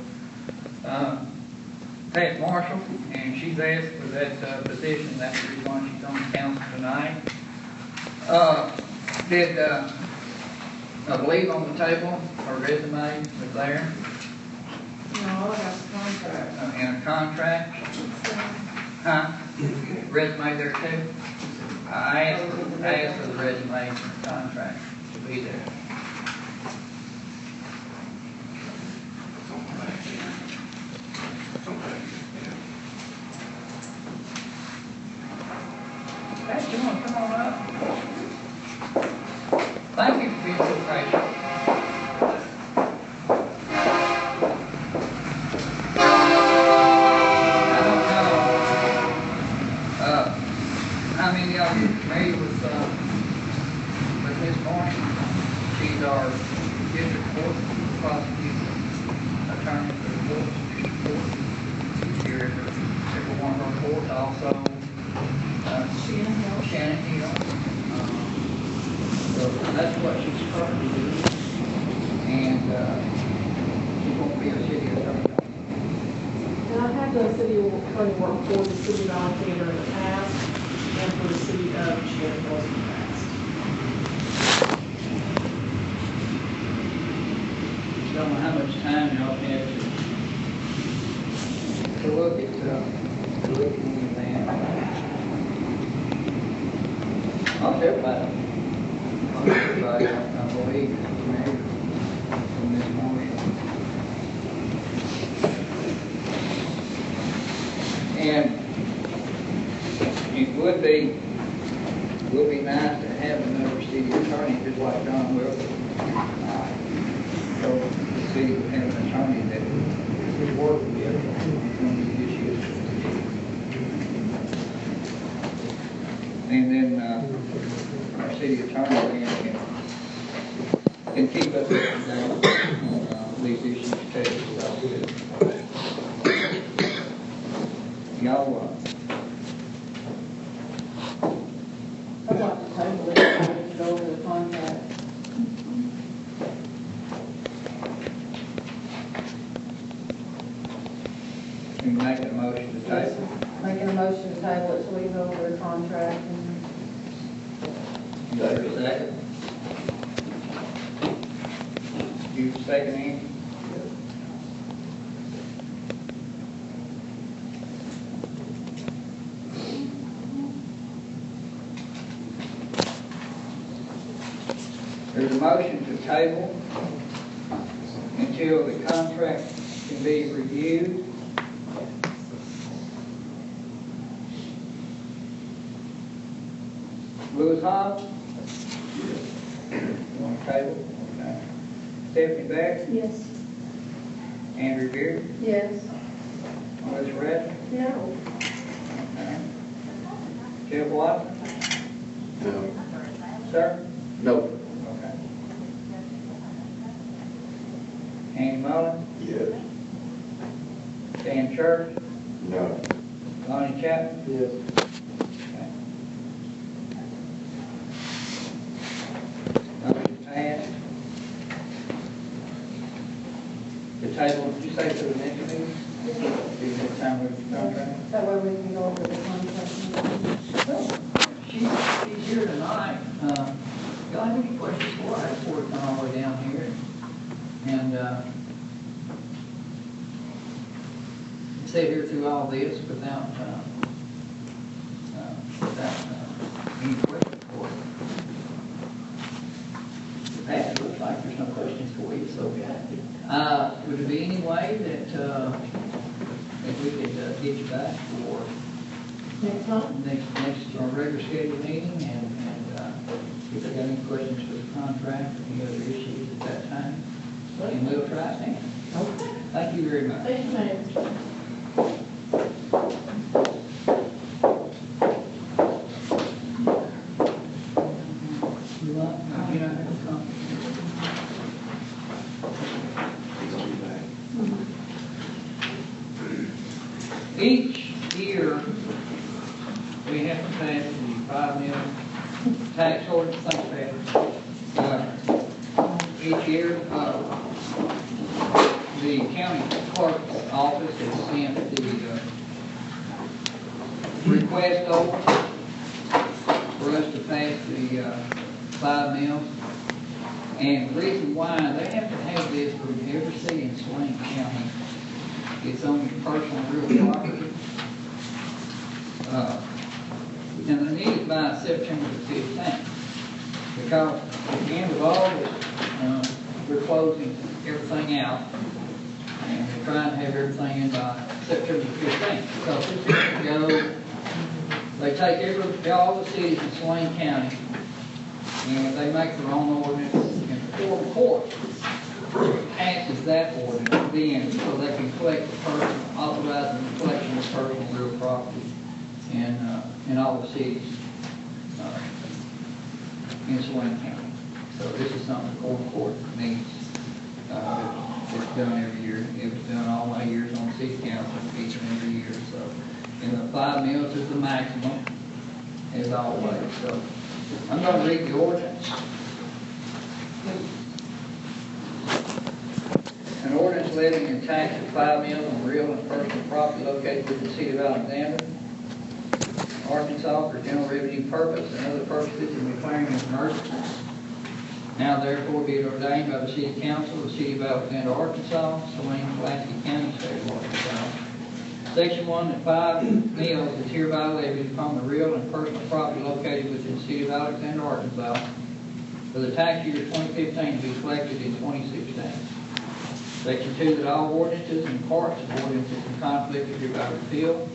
Pat Marshall, and she's asked for that position. That's the reason why she's on the council tonight. I believe on the table, her resume was there, No, I got the contract. and a contract. Huh? Resume there too? I asked for the resume and the contract to be there. prosecuting attorney for the court. Here at one of our courts, also, Shannon Hill. So that's what she's currently doing. And, she won't be a city attorney. And I have done city attorney work for the city of Alexander in the past, and for the city of Shannon Falls in the past. Don't know how much time y'all have to look at anything. Not everybody, I believe, is familiar from this morning. And it would be nice to have another city attorney, just like John Wilson. So the city would have an attorney that would work with on these issues. And then our city attorney can keep us up to date on these issues too. Y'all, I'd like to table it, to go over the contract. can make a motion to table. Making a motion to table it, so we go over the contract and Is there a second? You second it? There's a motion to table until the contract can be reviewed. Louis Hobbs? You want to table? Okay. Stephanie Beck? Yes. Andrew Beard? yes. Melissa Red? No. Okay. Jeff Watson? No. Sir? No. Okay. Andy Mullen? Yes. Dan Church? No. Lonnie Chapman? Yes. Okay. Motion passed. The table, did you say to the next meeting? Do you have time with the contract? That way we can go over the contract. Well, she's here tonight. Y'all have any questions for her before we come all the way down here? And, sit here through all this without any questions for you. Pat, it looks like there's no questions for you, so, would there be any way that we could get you back for Next month? next regular scheduled meeting, and if they got any questions for the contract or any other issues at that time, and we'll try it then. Okay. Thank you very much. Thank you, ma'am. You want, you know, have a comment? Each year, we have to pass the 5 million tax ordinance, thanks, Pat. Each year, the county clerk's office has sent the request over for us to pass the 5 mils. And the reason why, they have to have this for every city in Saline County. It's on your personal real property. And they need it by September the 15th. Because at the end of August, we're closing everything out. And we're trying to have everything in by September the 15th. Because this year ago, they take all the cities in Saline County, and they make their own ordinance, and before the court passes that ordinance, then, so they can collect the person, authorizing the collection of personal real property in all the cities in Saline County. So this is something the court needs done every year. It was done all my years on city council, each and every year, so. And the 5 mills is the maximum, as always, so. I'm gonna read the ordinance. An ordinance levying a tax of 5 mills on real and personal property located within the city of Alexander, Arkansas, for general revenue purpose and other purposes, and declaring an emergency. Now therefore be it ordained by the City Council of the City of Alexander, Arkansas, Saline, Pulaski County, State of Arkansas. Section 1, that 5 mills is hereby levied upon the real and personal property located within the City of Alexander, Arkansas, for the tax year 2015 to be collected in 2016. Section 2, that all ordinances and parts of ordinances in conflict are hereby repealed.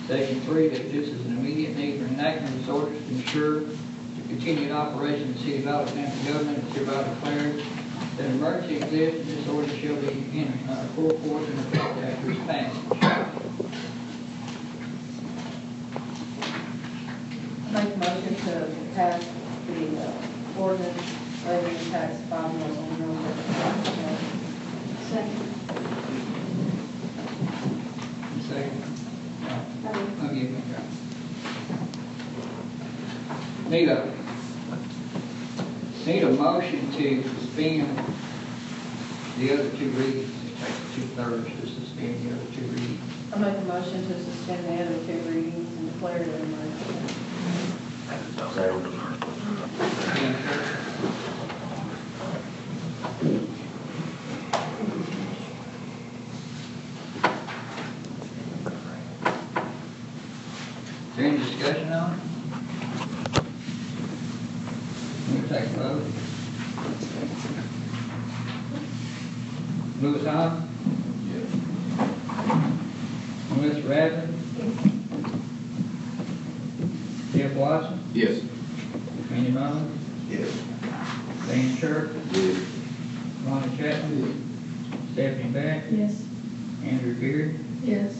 Section 3, that this is an immediate need for enactment of this ordinance to ensure the continued operation of the City of Alexander government is hereby declared that an emergency exists and this ordinance shall be in full force and effect after its passage. Make a motion to pass the ordinance levying tax 5 mills on real estate. Second. Second. I'll give you a Need a motion to suspend the other 2 readings. It takes 2/3 to suspend the other 2 readings. I make a motion to suspend the other 2 readings and declare it an emergency. Is there any discussion on it? We'll take a vote. Louis Hobbs? Yes. Melissa Radford? Jeff Watson? Yes. Randy Mullins? Yes. Dan Sherk? Yes. Ronnie Chapman? Stephanie Beck? Yes. Andrew Beard? Yes.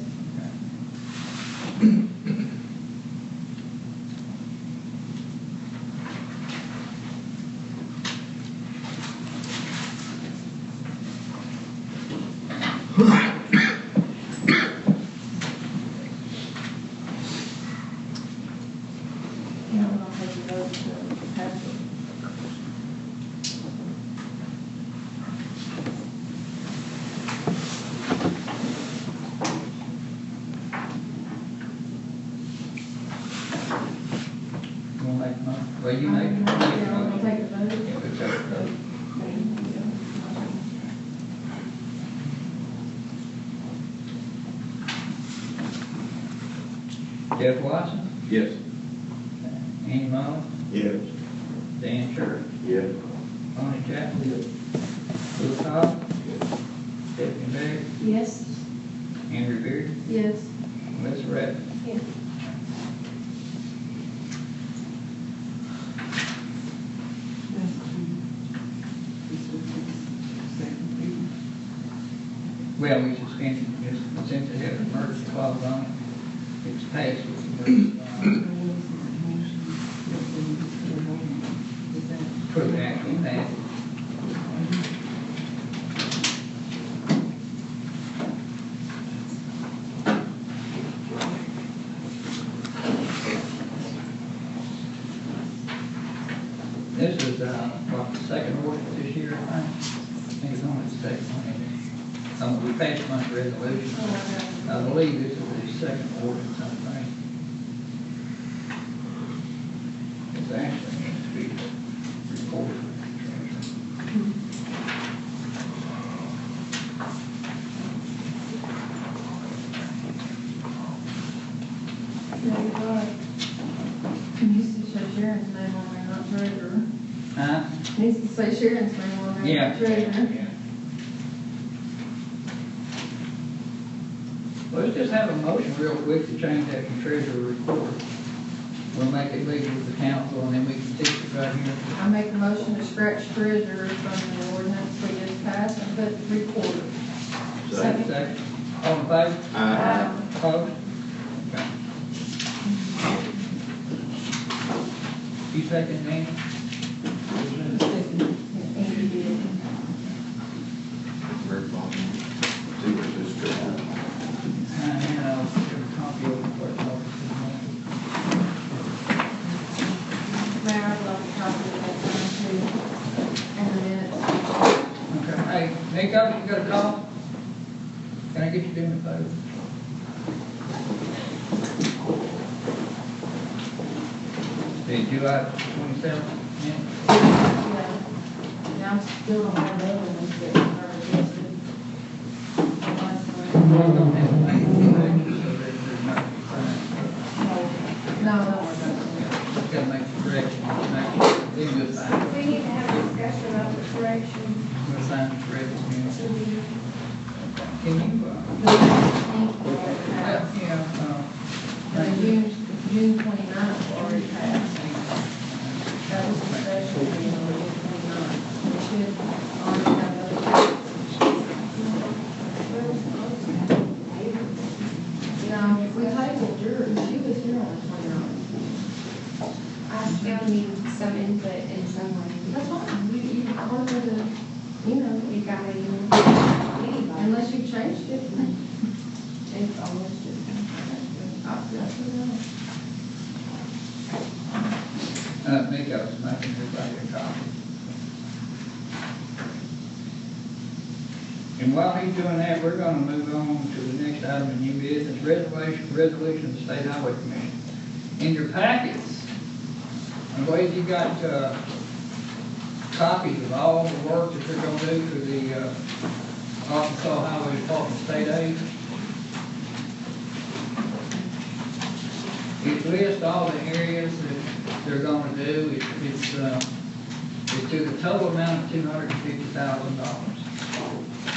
Well, you make it. Yeah, we'll take a vote. Yeah, we'll take a vote. Jeff Watson? Yes. Andy Mullins? Yes. Dan Sherk? Yes. Ronnie Chapman? Yes. Louis Hobbs? Yes. Stephanie Beck? Yes. Andrew Beard? Yes. Melissa Radford? Yes. Well, we suspended this, since it had an emergency clause on it, it's passed with emergency clause. For the actual passage. This is, what, the second ordinance this year, I think it's only the second one. We passed a bunch of resolutions. I believe this is the second ordinance, I think. It's actually needs to be recorded. Needs to say Sharon's name on there, not treasurer. Huh? Needs to say Sharon's name on there, Yeah. not treasurer. Yeah. Let's just have a motion real quick to change that from treasurer to recorder. We'll make it legal with the council, and then we can teach it right here. I make a motion to scratch treasurer from the ordinance we just passed and put recorder. Second. All in favor? Aye. Opposed? Okay. You second, Nancy? Andy did. Nico, you got a call? Can I get you doing the photo? The July 27th, yeah? Yeah, I'm still on my other ones that are listed. We're gonna have to make it correct, so that there's not No, no, we're not. just gotta make the correction, then we'll sign. We need to have a discussion of the correction. We'll sign the correction. Can you, June 29th already passed. That was the special meeting on June 29th. We should already have those. No, we tabled yours, she was here on the 29th. I still need some input in some way. That's fine, you heard the, you know, You got it, anybody. unless you changed it. It's almost just. Nico's making everybody a copy. And while he's doing that, we're gonna move on to the next item in new business, resolution of the State Highway Commission. In your packets, I believe you got, copies of all the work that they're gonna do for the, Arkansas Highway Department State Aid. It lists all the areas that they're gonna do. It's to the total amount of $250,000.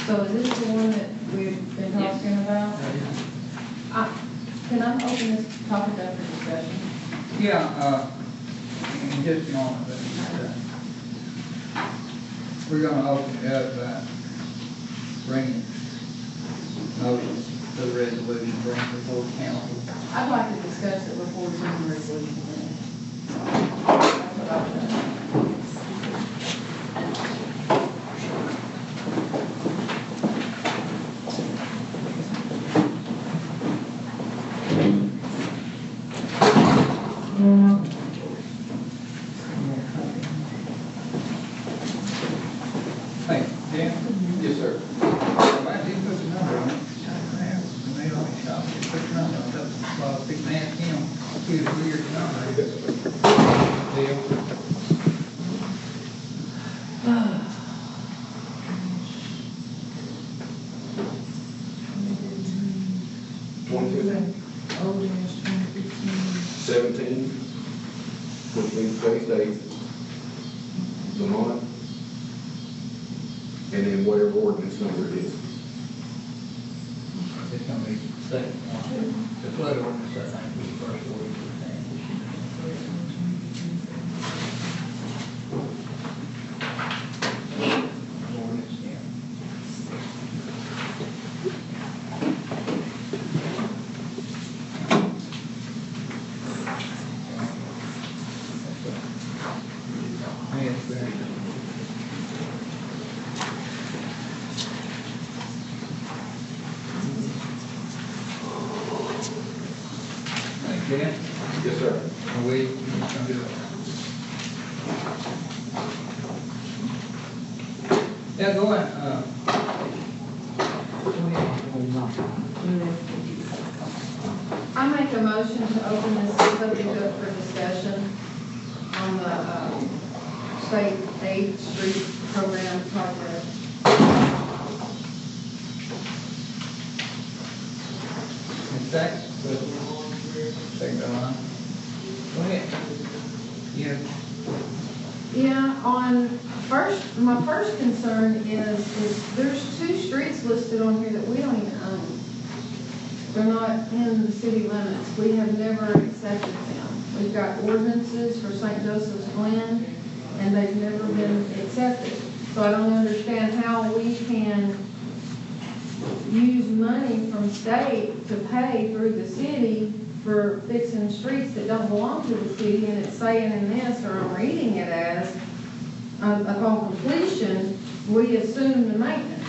So is this the one that we've been talking about? Can I open this topic up for discussion? Yeah, in just a moment, but, we're gonna open it up by bringing motions to the resolution, bring it before the council. I'd like to discuss it before we do the resolution. That's what I've done. Hey, Dan? Yes, sir. Why did he put the number on it? The mail on his shop, he put the number on it. Well, I think man, him, he was weird number. Deal. Oh, 17, which means today's date, the month, and then whatever ordinance number it is. It's gonna be the second one. The flood ordinance, I think, was the first ordinance. Ordinance, yeah. Yeah, it's very good. Thank you, Dan. Yes, sir. Are we gonna do it? Yeah, go ahead, I make a motion to open this subject up for discussion on the state aid street program project. second? Second, go ahead. Yeah. Yeah, on first, my first concern is there's two streets listed on here that we don't even own. They're not in the city limits. We have never accepted them. We've got ordinances for St. Joseph's Glen, and they've never been accepted. So I don't understand how we can use money from state to pay through the city for fixing streets that don't belong to the city, and it's saying in this, or I'm reading it as, upon completion, we assume the maintenance.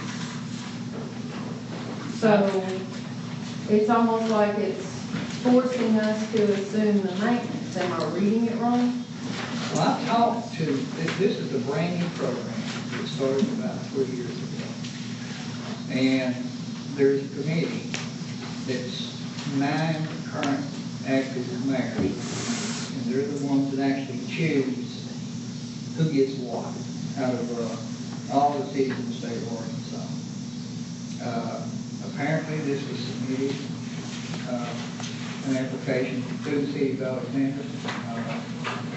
So it's almost like it's forcing us to assume the maintenance. Am I reading it wrong? Well, I talked to, this is a brand new program that started about 3 years ago. And there's a committee that's 9 current active mayors, and they're the ones that actually choose who gets what out of all the cities in the state of Arkansas. Apparently, this was submitted, an application to the city of Alexander. I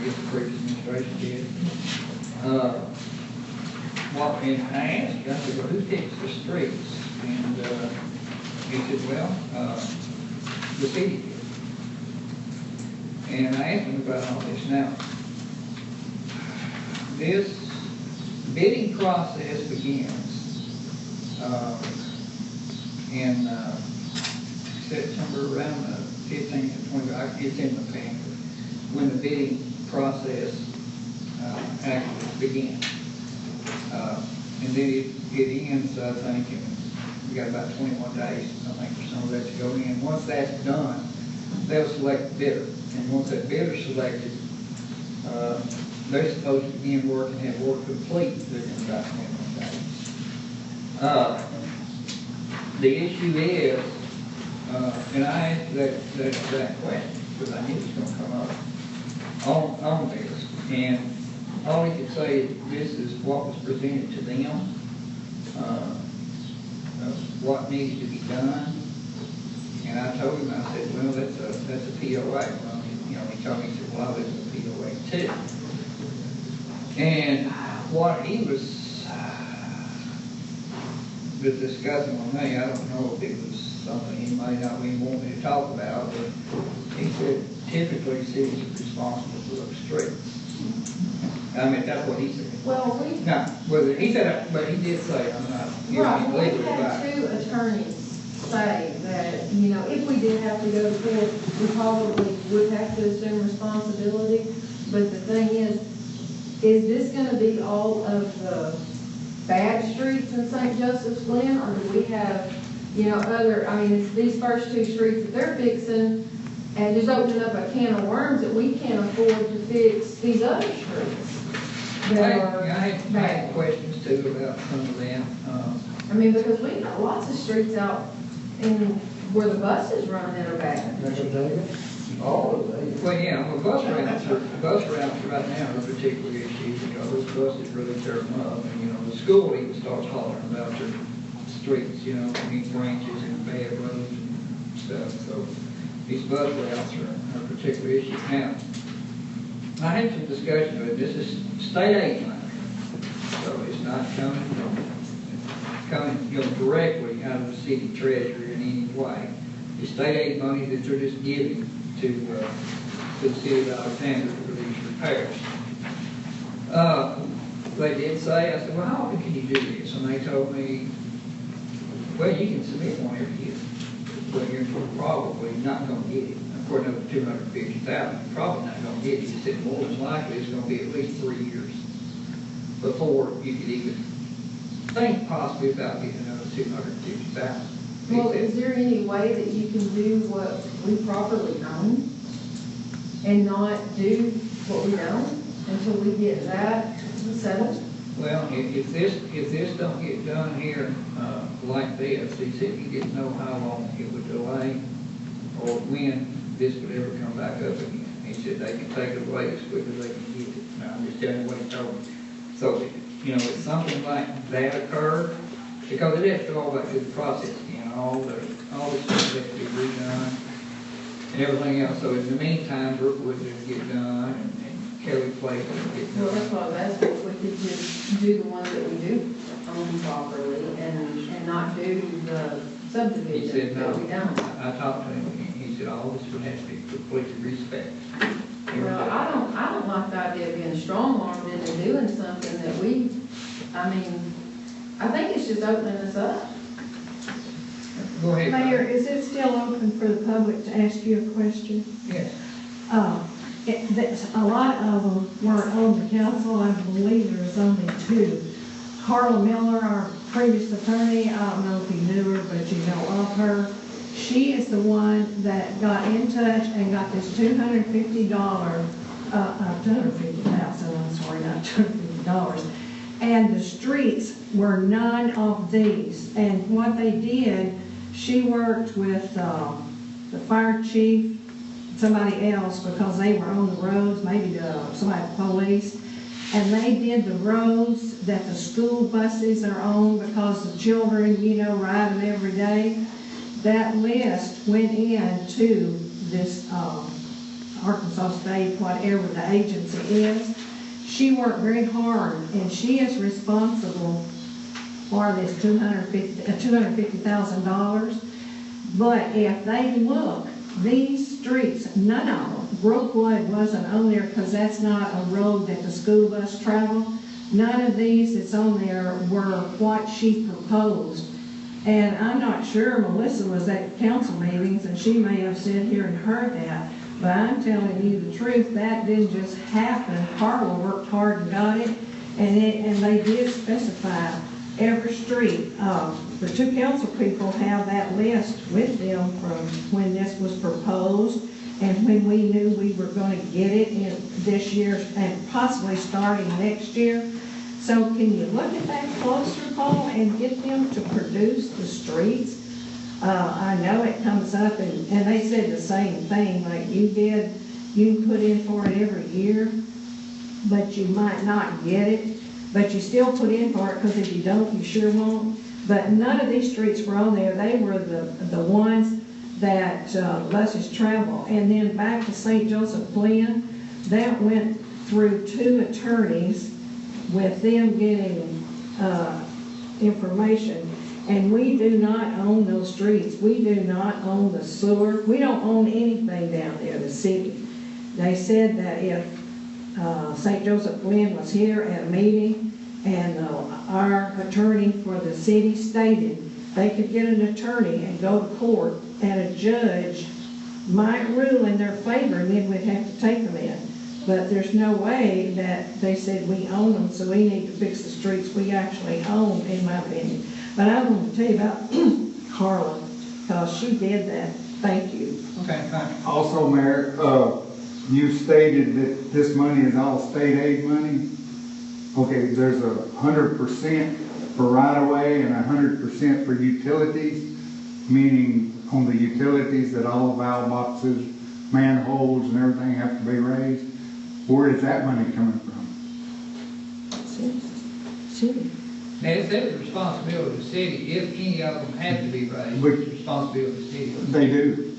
guess the previous administration did. And I asked him, I said, well, who picks the streets? And he said, well, the city did. And I asked him about all this. Now, this bidding process begins in September, around the 15th or 20th, it's in the pamphlet, when the bidding process actually begins. And then it ends, I think, we got about 21 days, I think, for some of that to go in. Once that's done, they'll select the bidder. And once that bidder's selected, they're supposed to begin work and have work complete within about 21 days. The issue is, and I asked that question because I knew it was going to come up on this, and all he could say is this is what was presented to them, what needs to be done. And I told him, I said, well, that's a POA. Well, he told me, he said, well, I live in a POA too. And what he was discussing with me, I don't know if it was something he might not even want me to talk about, but he said typically cities are responsible for those streets. I mean, that's what he said. Well, No, whether he said, but he did say, I'm not right, giving we legally had back. 2 attorneys say that, if we did have to go to court, we probably would have to assume responsibility. But the thing is this gonna be all of the bad streets in St. Joseph's Glen, or do we have, other, it's these first 2 streets that they're fixing, and just opening up a can of worms that we can't afford to fix these other streets that are I had bad. questions too about some of them. Because we got lots of streets out in where the buses run that are bad. Like a David, all of them. Well, yeah, well, bus routes right now are a particular issue, those buses really tear them up, and, the school even starts hollering about their streets, these branches and bad roads and stuff, so these bus routes are a particular issue. Now, I had some discussion with it. This is state aid money, so it's not coming directly out of the city treasury in any way. It's state aid money that they're just giving to the city of Alexander for these repairs. They did say, I said, well, how often can you do this? And they told me, well, you can submit one every year, but you're probably not going to get it. For another $250,000, you're probably not going to get it. He said more than likely it's going to be at least 3 years before you could even think possibly about getting another $250,000. Well, is there any way that you can do what we properly own and not do what we don't until we get that settled? Well, if this don't get done here like this, he said he didn't know how long it would delay or when this would ever come back up again. He said they can take it away as quick as they can get it. Now, I'm just telling you what he told me. So, if something like that occurred, because it has to go all back through the process again, all this stuff has to be redone and everything else. So in the meantime, Brookwood would get done and Kelly Place would get done. Well, that's what I was asking, if we could just do the ones that we do own properly and not do the He subdivision said, no. that we don't. I talked to him, and he said, all this would have to be completely respected. Well, I don't like the idea of being strong-armed into doing something that I think it's just opening us up. Go ahead. Mayor, is it still open for the public to ask you a question? Yes. A lot of them weren't on the council. I believe there was only 2. Carla Miller, our previous attorney, I don't know if you knew her, but you know of her. She is the one that got in touch and got this $250,000, I'm sorry, not $250. And the streets were none of these. And what they did, she worked with the fire chief, somebody else, because they were on the roads, maybe somebody at the police, and they did the roads that the school buses are on because the children, ride them every day. That list went into this Arkansas State, whatever the agency is. She worked very hard, and she is responsible for this $250,000. But if they look, these streets, none of them, Brookwood wasn't on there because that's not a road that the school bus travel. None of these that's on there were what she proposed. And I'm not sure, Melissa was at council meetings and she may have sat here and heard that, but I'm telling you the truth, that didn't just happen. Carla worked hard and got it, and they did specify every street. The two council people have that list with them from when this was proposed and when we knew we were going to get it in this year and possibly starting next year. So can you look at that closer, Paul, and get them to produce the streets? I know it comes up, and they said the same thing like you did. You can put in for it every year, but you might not get it. But you still put in for it, because if you don't, you sure won't. But none of these streets were on there. They were the ones that buses travel. And then back to St. Joseph Glenn, that went through 2 attorneys with them getting information. And we do not own those streets. We do not own the sewer. We don't own anything down there, the city. They said that if St. Joseph Glenn was here at a meeting and our attorney for the city stated they could get an attorney and go to court and a judge might rule in their favor and then we'd have to take them in. But there's no way that they said we own them, so we need to fix the streets we actually own, in my opinion. But I want to tell you about Carla, because she did that. Thank you. Okay, fine. Also, Mayor, you stated that this money is all state aid money. Okay, there's 100% for right-of-way and 100% for utilities, meaning on the utilities that all valve boxes, manholes, and everything have to be raised. Where is that money coming from? City. Now, it says the responsibility of the city. If any of them have to be raised, it's the responsibility of the city. They do.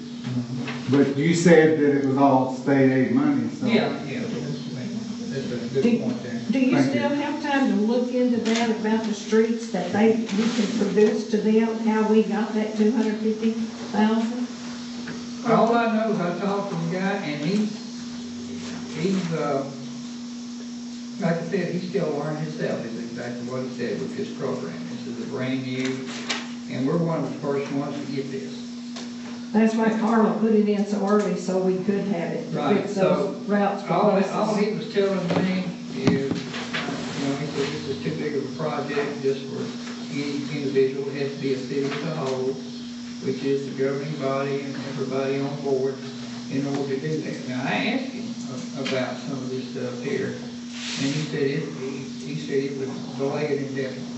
But you said that it was all state aid money, so. Yeah, that's a good point there. Do you still have time to look into that about the streets that we can produce to them, how we got that $250,000? All I know is I talked to the guy, and he's like I said, he's still learning himself, is exactly what he said with this program. This is a brand new, and we're one of the first ones to get this. That's why Carla put it in so early so we could have it. Right, Fix those routes for all buses. he was telling me is, he said this is too big of a project just for any individual. It has to be a city as a whole, which is the governing body and everybody on board in order to do that. Now, I asked him about some of this stuff here, and he said it would delay it indefinitely.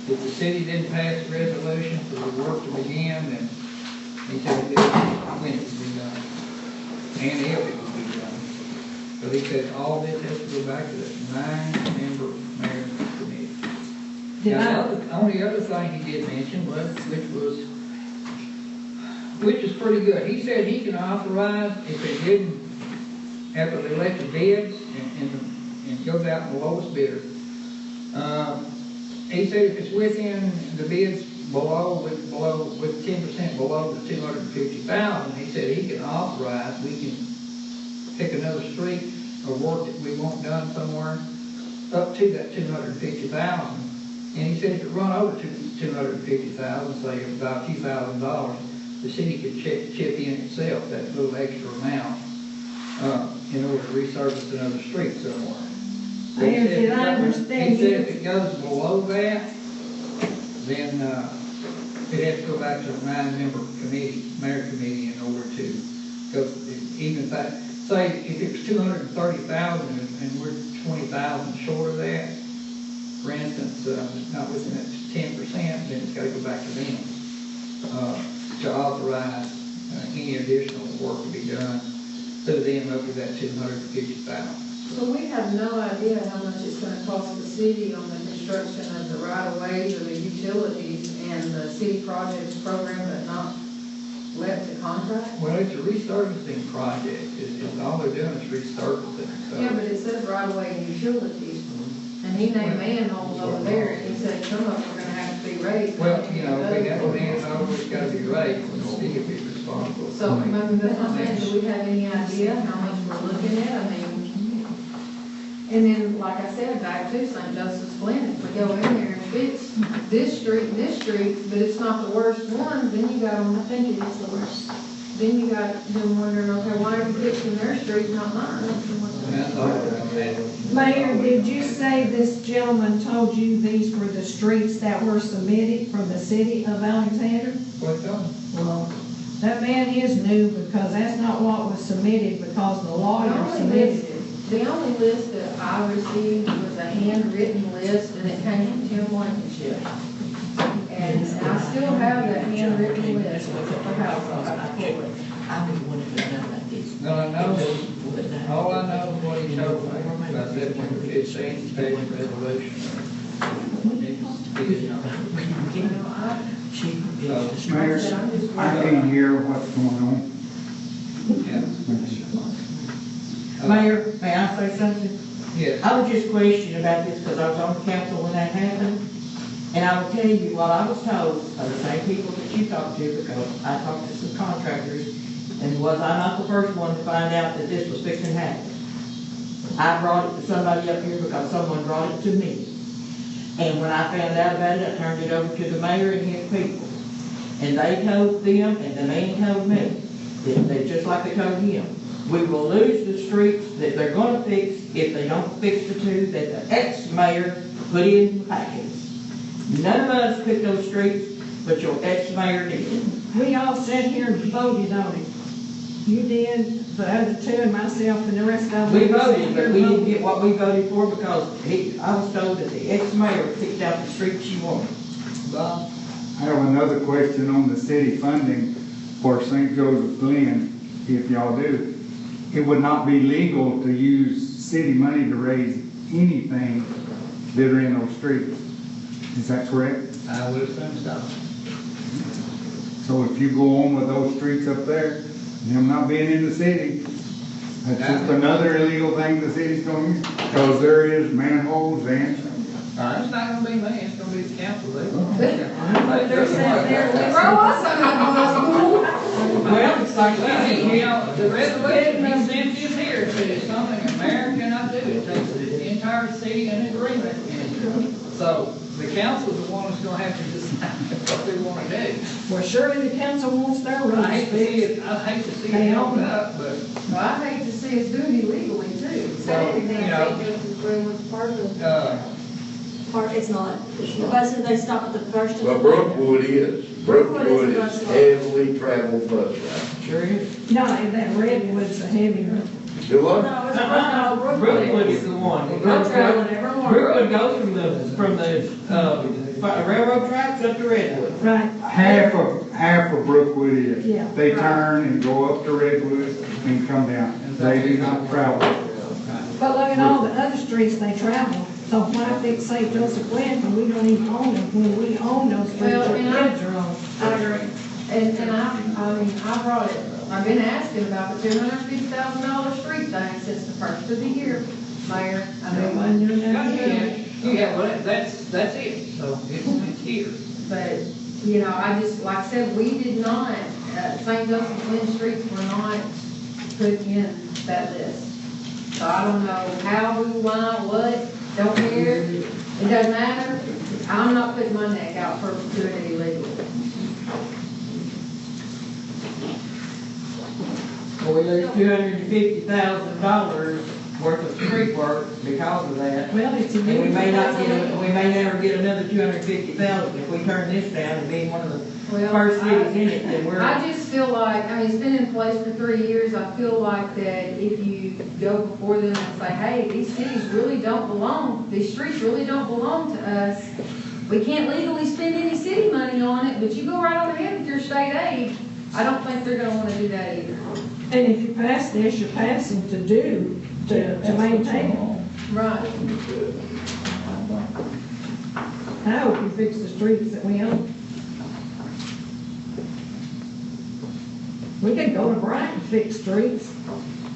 If the city didn't pass a resolution for the work to begin, then he said when it would be done, and if it would be done. But he said all this has to go back to the 9-member mayor committee. Now, the only other thing he did mention was, which is pretty good. He said he can authorize, if they didn't have to elect the bids and goes out in the lowest bidder. He said if it's within the bids below, with 10% below the 250,000, he said he can authorize, we can pick another street or work that we want done somewhere up to that 250,000. And he said if it run over to 250,000, say about a few $1,000s, the city could chip in itself that little extra amount in order to resurface another street somewhere. He said if it goes below that, then it has to go back to a 9-member mayor committee in order to go, even if that, say if it was 230,000 and we're 20,000 short of that, for instance, not within that 10%, then it's gotta go back to them, to authorize, any additional work to be done to them up to that 250,000. So we have no idea how much it's gonna cost the city on the construction of the right-of-ways or the utilities and the city projects program, but not let the contract? Well, it's a resurfacing project, it's all they're doing is resurfacing, so. Yeah, but it says right-of-way and utilities, and he named manholes over there, and he said some of them are gonna have to be raised. Well, you know, we got one manhole, it's gotta be raised, and the city will be responsible. So, maybe that's what I'm saying, do we have any idea how much we're looking at? I mean, and then, like I said, back to St. Joseph's Glen, if we go in there and fix this street, but it's not the worst one, then you got them, I think it is the worst. Then you got them wondering, okay, why are you fixing their street, not mine? That's all right. Mayor, did you say this gentleman told you these were the streets that were submitted from the city of Alexander? What's on? Well, that man is new because that's not what was submitted because the lawyer submitted it. The only list that I received was a handwritten list, and it came from Tim Blankenship. And I still have that handwritten list with the house on it. No, I know, all I know is what he told me about September 15th, state resolution. Mayor, I can't hear what's going on. Mayor, may I say something? Yes. I was just questioning about this because I was on the council when that happened. And I will tell you what I was told by the same people that you talked to, because I talked to some contractors, and was I not the first one to find out that this was fixing to happen? I brought it to somebody up here because someone brought it to me. And when I found out about it, I turned it over to the mayor and his people. And they told them, and the man told me, that they, just like they told him, we will lose the streets that they're gonna fix if they don't fix the two that the ex-mayor put in the packets. None of us picked those streets, but your ex-mayor did. We all sat here and voted on it. You did, the other two, and myself, and the rest of them. We voted, but we didn't get what we voted for because I was told that the ex-mayor picked out the streets she wanted. Bob? I have another question on the city funding for St. Joseph Glen, if y'all do. It would not be legal to use city money to raise anything that are in those streets. Is that correct? I would assume so. So if you go on with those streets up there, them not being in the city, that's just another illegal thing the city's gonna use. Because there is manholes and. It's not gonna be me, it's gonna be the council. They're sitting there, throw us on Well, it's like that. You know, the resolution he sent you here is something a mayor cannot do. It takes the entire city in agreement. So the council's the one that's gonna have to decide what they wanna do. Well, surely the council wants their I roads hate to see fixed. it, I hate to see it held up, but, Well, I hate to see us do it illegally too. so, you know, It's not. The buses, they stop at the first of the. Well, Brookwood is. Brookwood is heavily traveled bus route. Sure is. No, that redwood's a heavy one. Do what? No, it's not. Brookwood is the one. Brookwood goes from the railroad tracks up to Redwood. Right. Half of Brookwood is. Yeah. They turn and go up to Redwood and come down. They do not travel. But look at all the other streets they travel. So why fix St. Joseph Glen when we don't even own them, when we own those streets Well, our and kids are on? I agree. And I mean, I brought it, I've been asking about the $250,000 street thing since the first of the year, Mayor. I mean, yeah, well, that's it, so it's here. but, you know, I just, like I said, we did not, St. Joseph Glen streets were not put in that list. So I don't know how, who, why, what, don't care, it doesn't matter. I'm not putting my neck out for doing it illegally. Well, we lose $250,000 worth of street work because of that. Well, it's a And we may not good- get, we may never get another 250,000 if we turn this down and being one of the Well, first cities in it, then we're. I just feel like, I mean, it's been in place for 3 years, I feel like that if you go before them and say, hey, these cities really don't belong, these streets really don't belong to us, we can't legally spend any city money on it, but you go right on ahead with your state aid, I don't think they're gonna wanna do that either. And if you pass this, you're passing to maintain. Right. I hope you fix the streets that we own. We could go to Brighton and fix streets.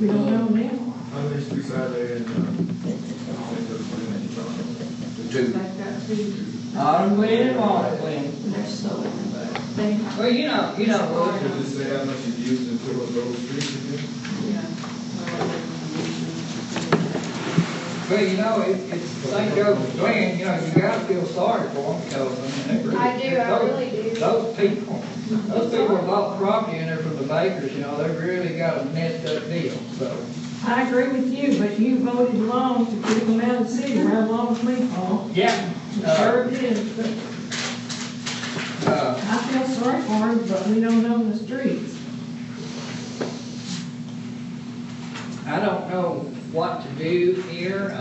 We don't know now. Unless we Saturday and, Two. Autumn wind and water wind. They're so bad. Well, you know, what? just say how much is used until those streets again? Well, it's the same goes with Glenn, you gotta feel sorry for them because, I mean, they I do, I really do. Those people who bought property in there from the bakers, they've really got a messed up deal, so. I agree with you, but you voted long to keep them out of the city, right along with me, Paul. Yeah. Sure did, but I feel sorry for them, but we don't own the streets. I don't know what to do here,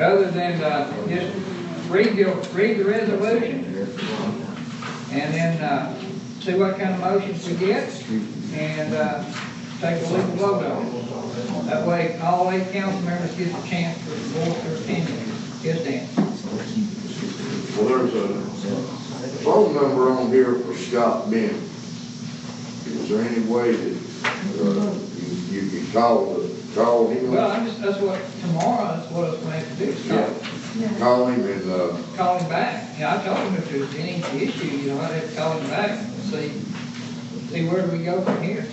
other than, just read the resolution, and then, see what kind of motions we get, and, take a legal vote on it. That way, all 8 council members get a chance to voice their opinion. Yes, Dan? Well, there's a phone number on here for Scott Bennett. Is there any way that, you can call him? Well, that's what I was going to do, Scott. Yeah. Call him and, Call him back. I told him if there's any issue, I'd have to call him back and see where do we go from here.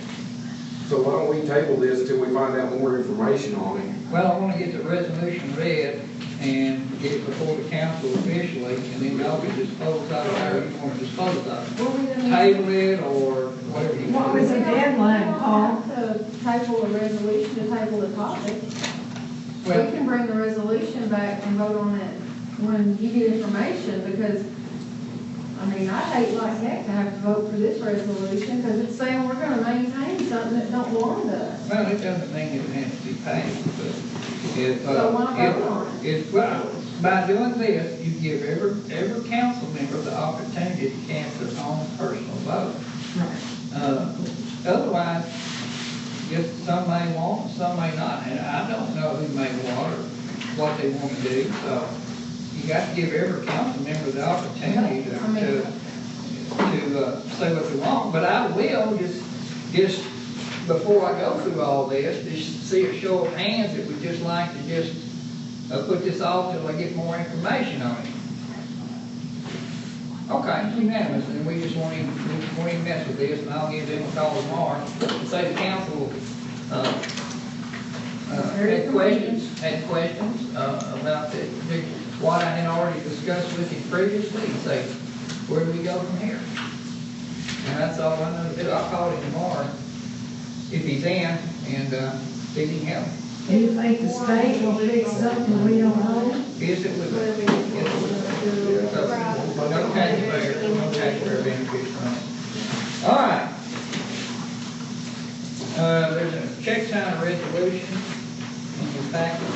So why don't we table this until we find out more information on it? Well, I want to get the resolution read and get it before the council officially, and then y'all can dispose of it however you want to dispose of it. Table it or whatever you What want. was the deadline, Paul? To table a resolution, to table the topic. We Well, can bring the resolution back and vote on it when you get information, because, I mean, I hate like heck to have to vote for this resolution, because it's saying we're gonna maintain something that don't belong to us. well, it doesn't mean it has to be paid, but if, So why vote on it? well, by doing this, you give every council member the opportunity to cast their own personal vote. Otherwise, just some may want, some may not, and I don't know who may want or what they want to do, so you got to give every council member the opportunity to say what they want, but I will just before I go through all this, just see a show of hands that would just like to just put this off till I get more information on it. Okay, it's unanimous, and we just won't even mess with this, and I'll give them a call tomorrow and say the council had questions about what I had already discussed with you previously, and say, where do we go from here? And that's all I know to do. I'll call him tomorrow if he's in, and see if he can help. Do you think the state will fix something we don't own? Yes, it would. No taxpayer benefits from it. All right. There's a check sign resolution in your packet.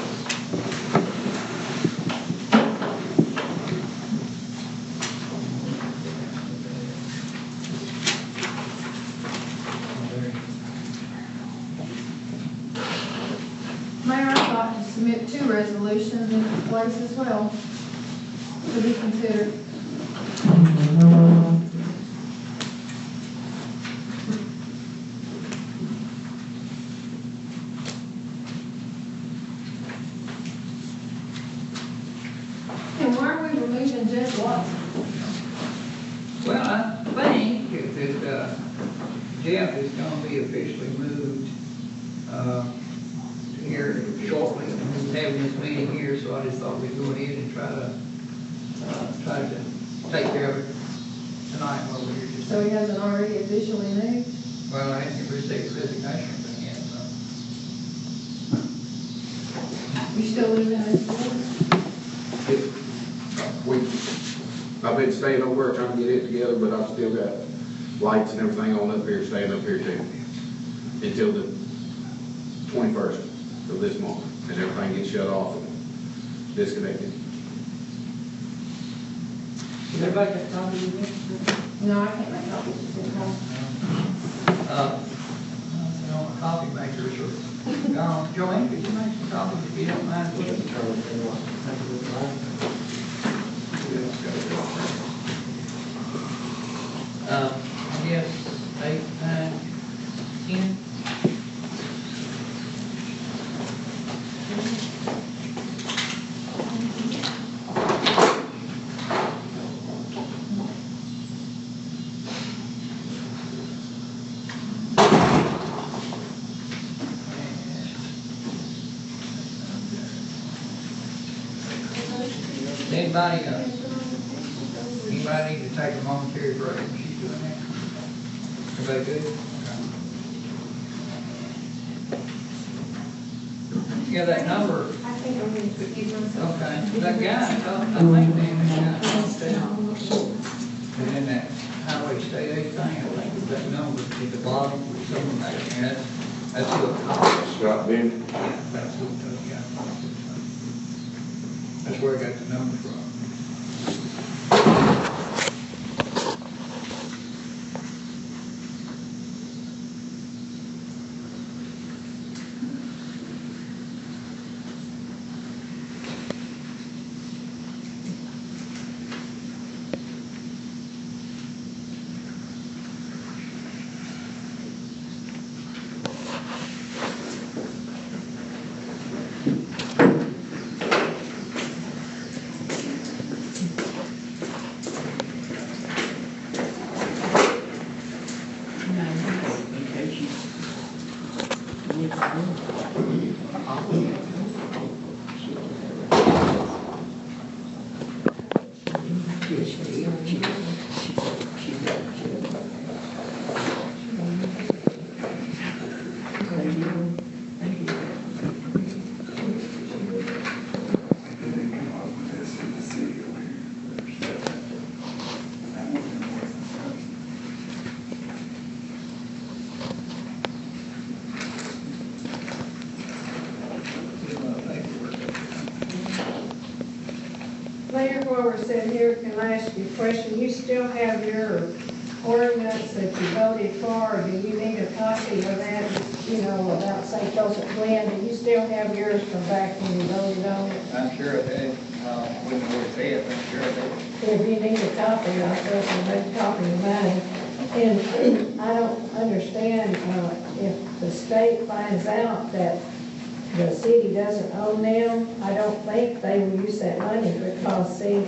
Mayor, I'd like to submit 2 resolutions in this place as well to be considered. And why are we removing Jeff Watson? Well, I think that Jeff is going to be officially moved here shortly. He's having his meeting here, so I just thought we'd go ahead and try to take care of it tonight while we're here. So he hasn't already officially moved? Well, I haven't received a resignation from him, so. You still live in this one? I've been staying over there trying to get it together, but I've still got lights and everything on up here, staying up here too. Until the 21st of this month, and everything gets shut off and disconnected. Did everybody get time to do this? No, I can't make copies. Coffee makers are gone. Joanne, could you make some copies if you don't mind, please? I guess 8, 9, 10. Anybody need to take a momentary break when she's doing that? Everybody good? Okay. Yeah, that number, I think I'm going to forgive myself. okay, that guy, I think that and then that highway state aid thing, I think that number at the bottom, something like that, that's who it calls. Scott Ben, Yeah, that's who it does, yeah. That's where I got the number from. Mayor, while we're sitting here, can I ask you a question? You still have your ordinance that you voted for, or do you need a copy of that, you know, about St. Joseph Glen? Do you still have yours from back when you voted on it? I'm sure I did, when we were there, I'm sure I did. If you need a copy, I'll certainly make a copy of mine. And I don't understand, if the state finds out that the city doesn't own them, I don't think they will use that money because, see,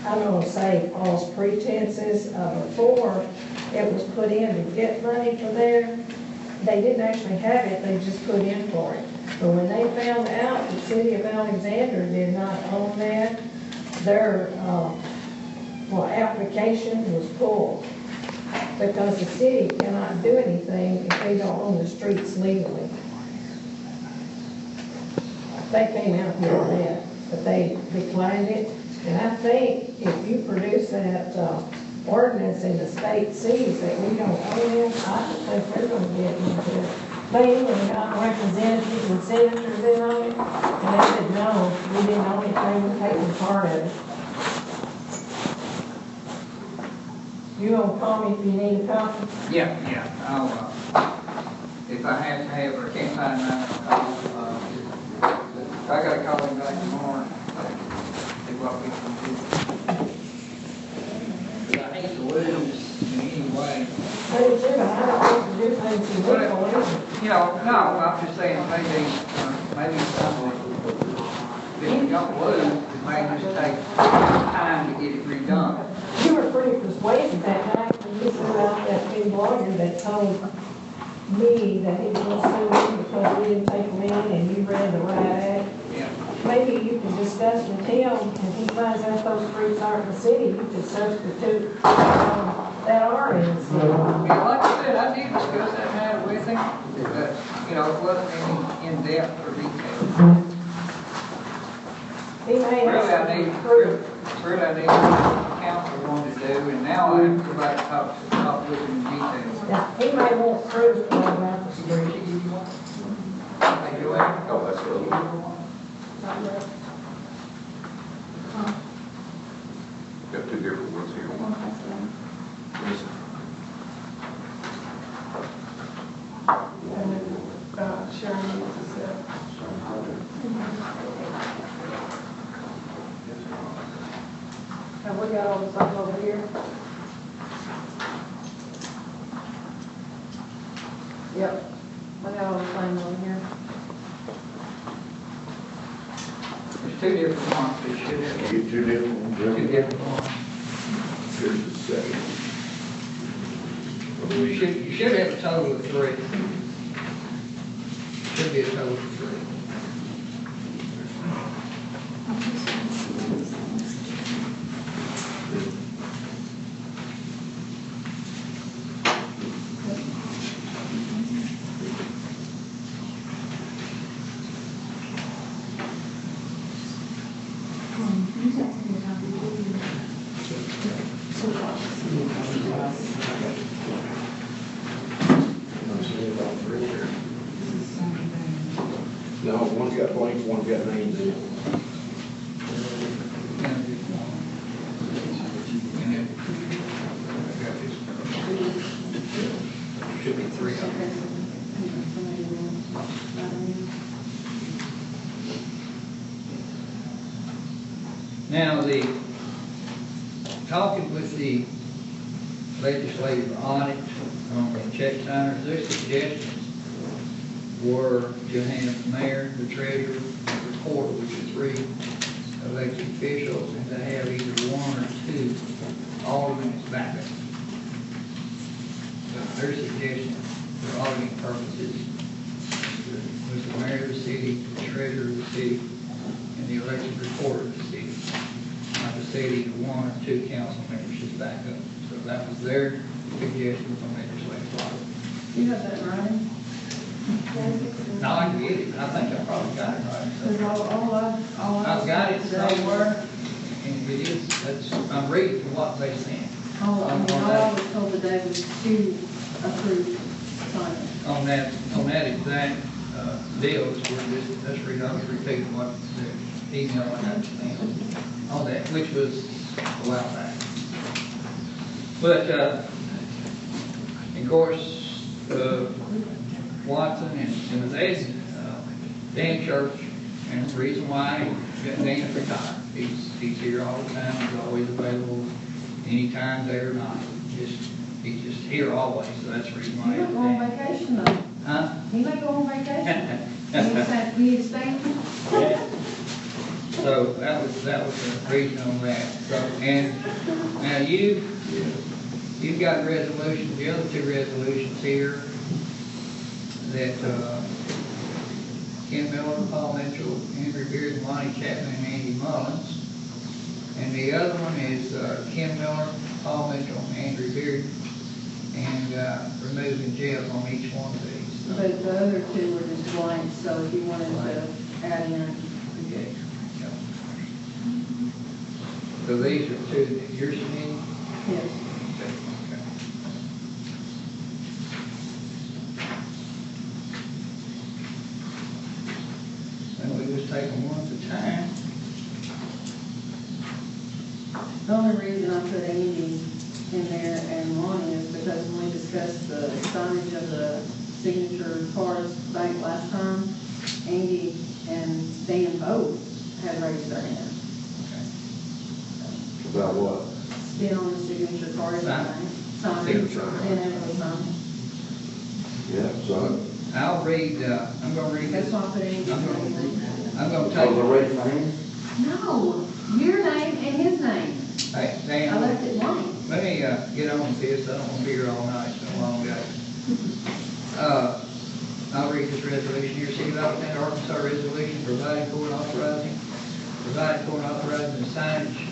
I'm gonna say false pretenses. Before it was put in to get money from there, they didn't actually have it, they just put in for it. But when they found out the city of Alexander did not own that, their, application was pulled. Because the city cannot do anything if they don't own the streets legally. They came out here with that, but they declined it. And I think if you produce that ordinance and the state sees that we don't own them, I think they're gonna get into it. They even got representatives and senators in on it, and they said, no, we didn't own it, they were taking part of it. You gonna call me if you need a copy? Yeah, I'll, if I have to have, or can't find mine, I'll call, if I gotta call him back tomorrow, see what we can do. But I hate to lose in any way. I do too, but I don't want to do things illegal either. You know, no, I'm just saying maybe something, if we don't lose, it may just take time to get it redone. You were pretty persuasive that night when you threw out that big lawyer that told me that he was going to sue me because we didn't take him in and you read the right act. Yeah. Maybe you can discuss with him, and he finds out those streets aren't in the city, you could substitute that are in the city. Yeah, like I said, I did discuss that matter with him, but, you know, it wasn't any in-depth or detail. He may Really, have I need, to approve. really, I need what the council wanted to do, and now I have to go back and talk with him in detail. Now, he may want proof of that. Did she give you one? Hey, Joanne? Oh, that's Did she give good. you one? Got two different ones here. And then, Sharon needs to set. Have we got all the stuff over here? Yep, we got all the claims on here. There's two different ones, but you should have Get two different ones, two Jim. different ones. Here's the second. You should have a total of three. Should be a total of three. No, one's got blanks, one's got names in it. Should be three of them. Now, talking with the legislative audit on the check signers, their suggestions were to have the mayor, the treasurer, the recorder, which are three elected officials, and to have either one or two aldermen as backup. So their suggestion for auditing purposes was the mayor of the city, the treasurer of the city, and the elected recorder of the city. Like I said, either one or two council members as backup. So that was their suggestion from legislative audit. You got that right? No, I can get it. I think I probably got it right. Because I've got it somewhere, and it is, I'm reading from what they sent. All I was told today was to approve signing. On that exact, deal, let's read, I'll repeat what the email I got to them on that, which was a while back. But, of course, Watson and Dan Church, and the reason why Dan's retired. He's here all the time, he's always available anytime, day or night. He's just here always, so that's the reason why. He might go on vacation though. Huh? He might go on vacation. He staying? So that was the reason on that. So, and now you've got resolutions, the other two resolutions here that, Ken Miller, Paul Mitchell, Henry Beard, Lonnie Chapman, and Andy Mullins. And the other one is, Ken Miller, Paul Mitchell, and Andrew Beard, and, removing Jeff on each one of these. But the other two were just blanks, so if you wanted to add in. Okay. So these are two that you're submitting? Yes. Okay. And we just take them one at a time. The only reason I put Andy in there and Lonnie is because when we discussed the signage of the signature cards bank last time, Andy and Dan both had raised their hand. About what? Been on the signature card Sign. bank. Signed. Signature. And it was signed. Yeah, so. I'll read, I'm gonna read That's this. why I put Andy. I'm gonna Oh, the take, raised hand? No, your name and his name. hey, I Dan, left it blank. let me, get on with this. I don't wanna be here all night, it's been a long day. I'll read this resolution here. City of Alexander, Arkansas resolution providing for and authorizing the signage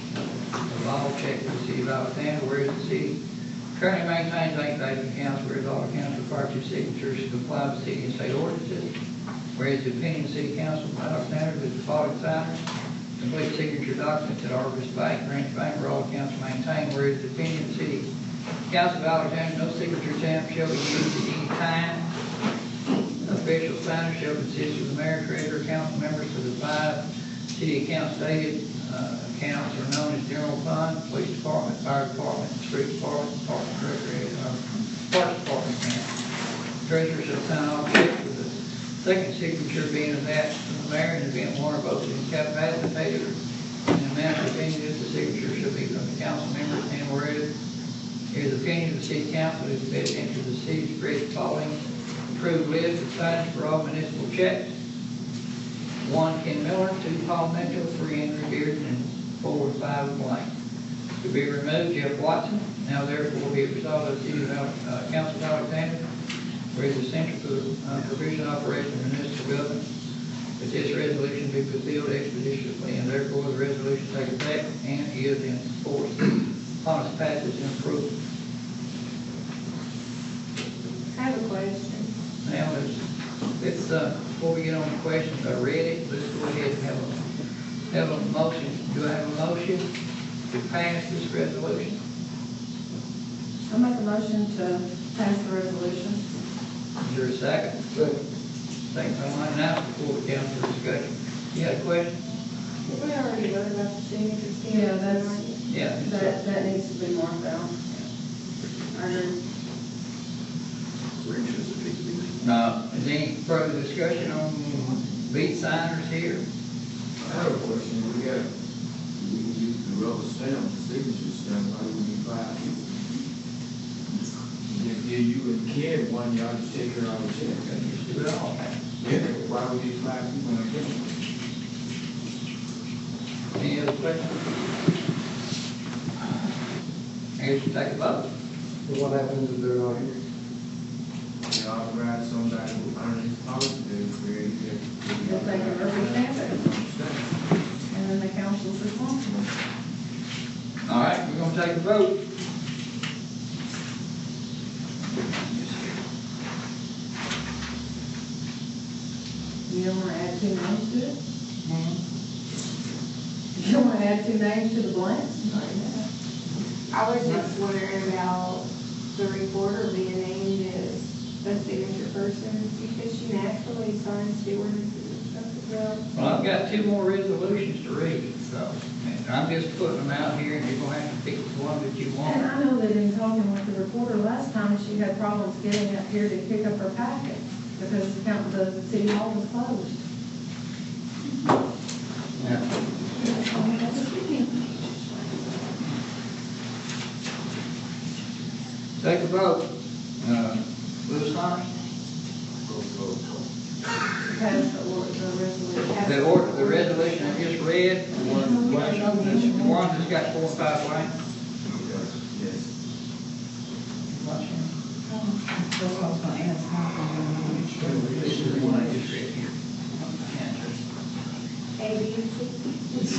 of all checks for the city of Alexander, whereas the city currently maintains 8,000 accounts, whereas all accounts require two signatures to comply with city and state ordinances. Whereas the opinion of the city council of Alexander that the following signers, complete signature documents at Argus Bank, Ranch Bank, where all accounts are maintained, whereas the opinion of the city council of Alexandria, no signature stamp shall be used at any time. Official signers shall consist of the mayor, treasurer, council members of the 5 city account stated. Accounts are known as general fund, police department, fire department, street department, parks and recreation, parks department account. Treasurer shall sign all checks with the second signature being attached to the mayor in the event one or both is incapacitated. And the mayor's opinion is the signature shall be from the council members, and whereas it is the opinion of the city council is the best interest of the city to spread the following approved list of signage for all municipal checks. 1, Ken Miller, 2, Paul Mitchell, 3, Andrew Bearden, and 4 and 5 blank. To be removed, Jeff Watson. Now therefore be it resolved by the city council of Alexandria, where it is essential for the provision operation of municipal government, that this resolution be fulfilled expeditiously, and therefore the resolution take effect and is enforced upon its passage and approval. I have a question. Now, let's before we get on the questions, I read it, let's go ahead and have a motion. Do I have a motion to pass this resolution? I make a motion to pass the resolution. Is there a second? Second by line now, before we down for discussion. You had a question? We already voted about the signature stamp. Yeah, that's, Yeah. that needs to be marked out. I agree. Is there any further discussion on beat signers here? I have a question. We can use the rubber stamp, the signature stamp, why do we need 5 people? If you and Ken, one, y'all just take care of the check. Just do it all. Yeah, why do we need 5 people in a building? Any other questions? I guess you take a vote. So what happens if they're not here? They authorize somebody who earned his policy to create it. If they can rubber stamp it, and then the council's responsible. All right, we're gonna take a vote. You don't wanna add 2 names to it? You don't wanna add 2 names to the blanks? I was just wondering about the reporter being named as the signature person, because she naturally signs the ordinances and stuff as well. Well, I've got 2 more resolutions to read, so, and I'm just putting them out here, and you're gonna have to pick the one that you And want. I know that in talking with the reporter last time, she had problems getting up here to pick up her packet because the city hall was closed. Yeah. Take a vote. Louis Hines? Pass the resolution. The resolution I just read, one that's got 4 and 5 blanks. Yes. This is the one I just read here. A, B, and C.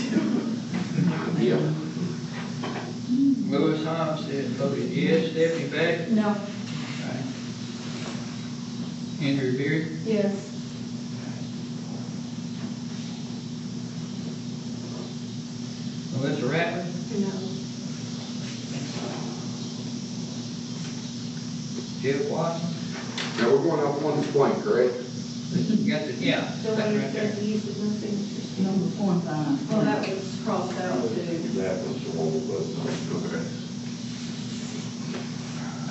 Yeah. Louis Hines said voted yes. Stephanie Beck? No. Okay. Andrew Beard? Yes. Melissa Rattler? No. Jeff Watson? Now, we're going off one point, correct? You got the, yeah, The that's one right that there. says the use of no signature stamp. Number 4 and 5. Well, that was crossed out too. That was the one we voted on. Okay.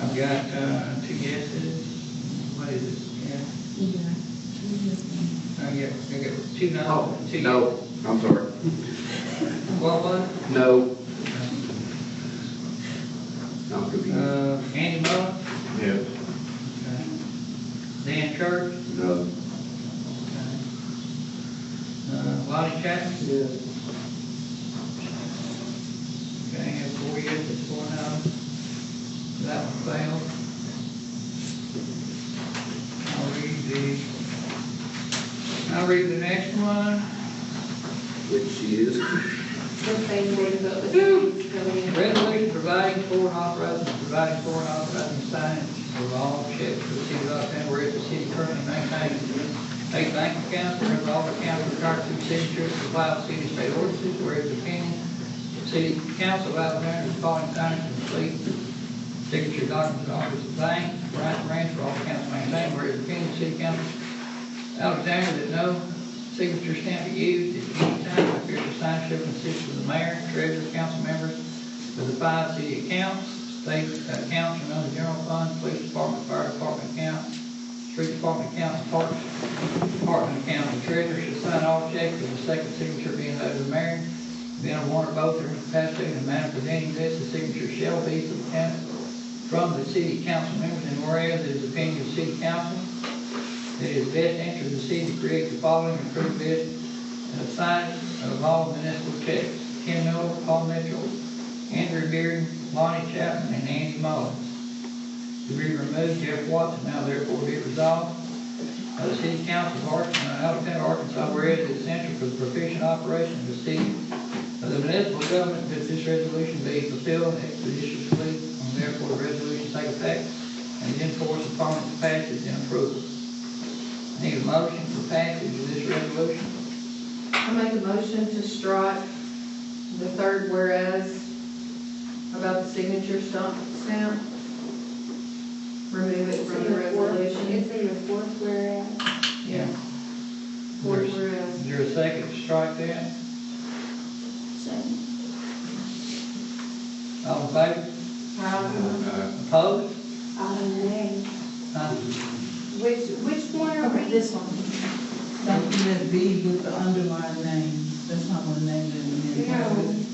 I've got 2 yeses. What is it? Yeah. I got 2 no's. Oh, 2 no, I'm sorry. What was it? No. I'm confused. Andy Mullen? Yes. Okay. Dan Church? No. Lonnie Chapman? Yes. Okay, I have 4 yeses, 4 no's. That one failed. I'll read the next one. Which is? The same way the vote was going in. Resolution providing for and authorizing signing of all checks for the city of Alexandria, whereas the city currently maintains Eighth, thank you, council, resolve the council requires two signatures to file city state ordinances, whereas the opinion of city council of Alexander is following signage to complete signature documents in office of bank, branch for all council maintained, whereas the opinion of city council of Alexander that no signature stamp be used at any time to appear to sign shall consist of the mayor, treasurer, council members of the 5 city accounts, state accounts and other general fund, police department, fire department account, street department account, and parks department account. The treasurer should sign all checks with the second signature being that of the mayor. Then one or both are incapacitated in the manner presenting this, the signature shall be from the city council members, and whereas it is the opinion of the city council that it is best interest of the city to create the following approved list and assign of all municipal checks: Ken Miller, Paul Mitchell, Andrew Beard, Lonnie Chapman, and Andy Mullins. To be removed, Jeff Watson, now therefore be resolved by the City Council of Alexander, Arkansas, whereas it is essential for the proficient operation of the city of the municipal government that this resolution be fulfilled expeditiously, and therefore the resolution take effect and is enforced upon its passage and approval. I need a motion for passage of this resolution. I make a motion to strike the third whereas about the signature stamp. Remove it from the resolution. It's in the fourth whereas. Yeah. Fourth whereas. Is there a second to strike that? Second. All in favor? Opposed? Nay. Huh? Which one are we? This one. Document B with the underlined name. That's not what the name is.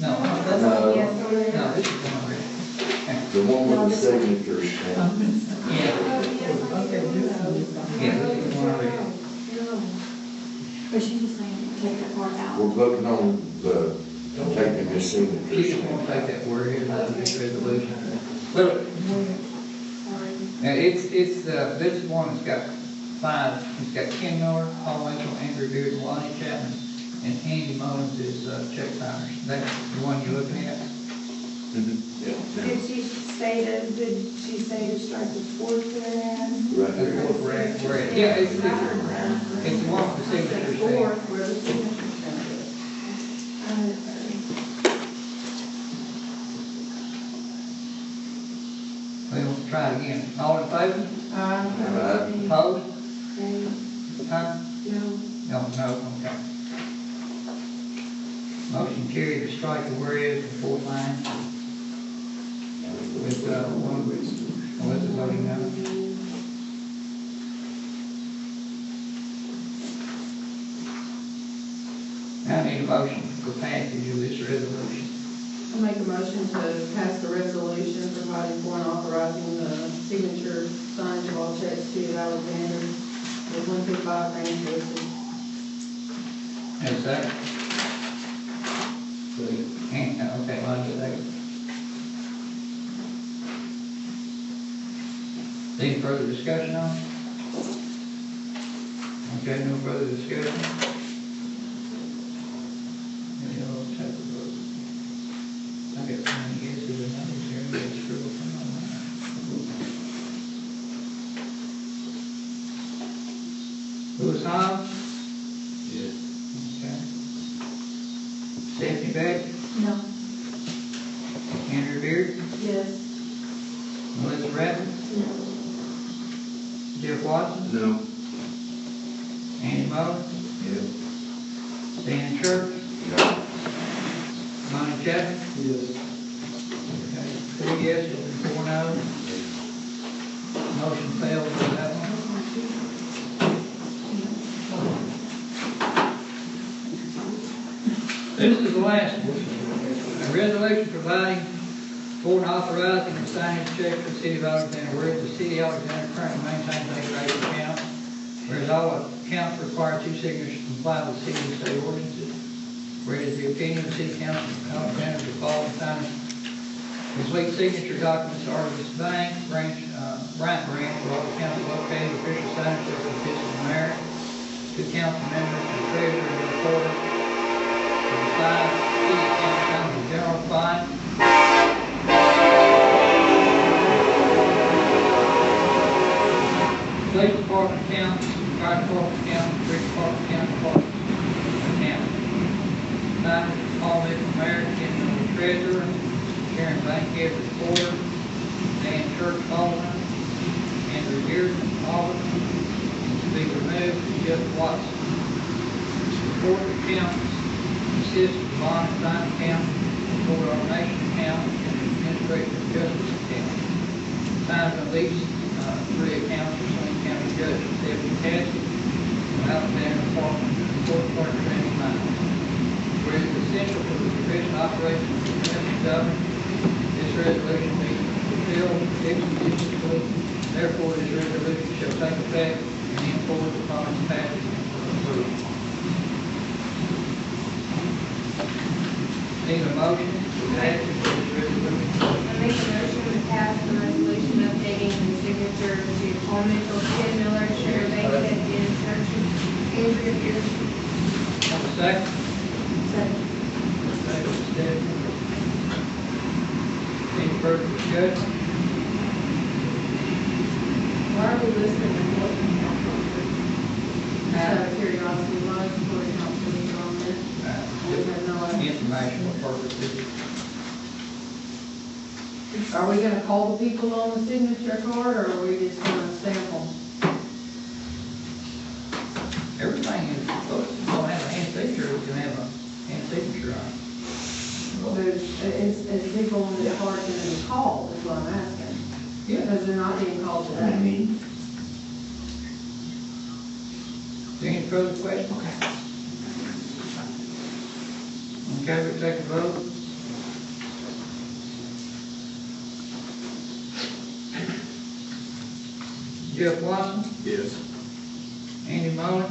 No. That's No. Yes, on there. No, this is one right. The one with the signatures. Yeah. Okay, this one. Yeah, this is one right. But she was saying, take that part out. We're voting on the, taking the You signatures. just want to take that word here out of this resolution. But, now it's, this one has got 5, it's got Ken Miller, Paul Mitchell, Andrew Beard, Lonnie Chapman, and Andy Mullins is check signers. That's the one you're looking at? Did she say to strike the fourth whereas? Right That's there. what we're at. Yeah, it's the one with the signature stamp. Fourth, where the signature stamp is. We'll try it again. All in favor? Opposed? Huh? No, okay. Motion carried to strike the whereas the fourth line. With, one with the voting no. Now I need a motion for passage of this resolution. I make a motion to pass the resolution providing for and authorizing the signature signage of all checks to Alexander with 125 range listed. Have a second? Okay, Lonnie, second. Any further discussion on it? Okay, no further discussion? Any other type of vote? I got so many yeses and no's here, I'm gonna scribble some on mine. Louis Hobbs? Yes. Okay. Stephanie Beck? No. Andrew Beard? Yes. Melissa Rabbit? No. Jeff Watson? No. Andy Mullins? Yes. Dan Church? No. Lonnie Chapman? Yes. Okay. 3 yeses and 4 no's. Motion failed for that one. This is the last one. A resolution providing for and authorizing and signing checks for the city of Alexander, whereas the city of Alexander currently maintains a regular account, whereas all accounts require 2 signatures to comply with city and state ordinances, whereas the opinion of the city council of Alexander to follow and sign complete signature documents are of this bank, branch, Bryant branch, where all accounts located, official signage shall consist of the mayor, 2 council members, the treasurer, and the recorder, for the 5 city accounts under the general fund. Police department accounts, fire department accounts, street treasurer, Sharon Bankhead, recorder, Dan Church, alderman, Andrew Bearden, alderman, to be removed, Jeff Watson. Board of accountants, assist the bond and fine account, board ordination account, and administrative justice account. Time to lease, 3 accounts, Saline County Judge, Deputy Cassie, Alexander Department, Court Clerk, Randy Miles. Whereas it's essential for the efficient operation of the municipal government, this resolution being fulfilled expeditiously. Therefore, this resolution shall take effect and enforce upon its passage and approval. Need a motion to pass this resolution? I make a motion to pass the resolution updating the signature to Paul Mitchell, Ken Miller, Sharon Bankhead, Dan Church, Andrea Bearden. Have a second? Second. Second, Stephanie. Any further discussion? Why are we listening to what the council did? Out of curiosity, why is the board of council meeting on this? We have no idea. Informational purposes. Are we gonna call the people on the signature card, or are we just gonna stamp them? Everything is supposed to have a hand signature, we can have a hand signature on it. Is people on this card gonna be called, is what I'm asking? Yeah. Because they're not being called today. Any further questions? Okay, we take a vote. Jeff Watson, Yes. Andy Mullin.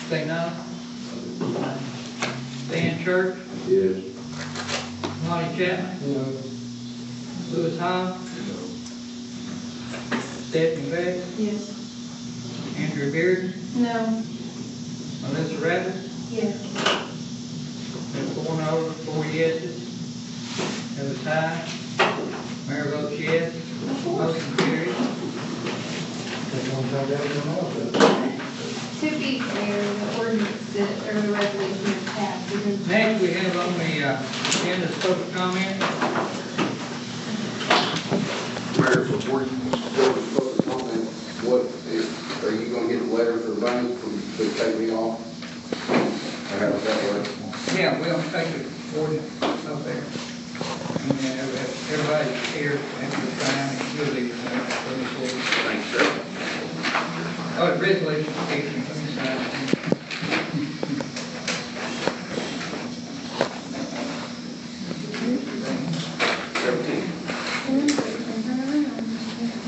Say no. Dan Church, Yes. Lonnie Chapman, Louis Hall, Stephanie Beck, Yes. Andrew Bearden, No. Melissa Rabbit. Yes. There's 4 no's, 4 yeses. Have a tie. Mayor votes yes. Motion carries. To be fair, the ordinance that, or the resolution is passed within. Next, we have on the agenda public comment. Mayor, before you go to public comment, what, are you gonna get a letter from the bank to take me off? Or how does that work? Yeah, we'll take the ordinance up there. And then everybody's here after the time, and you'll leave it there. Thanks, sir. Oh, the resolution, let me sign it.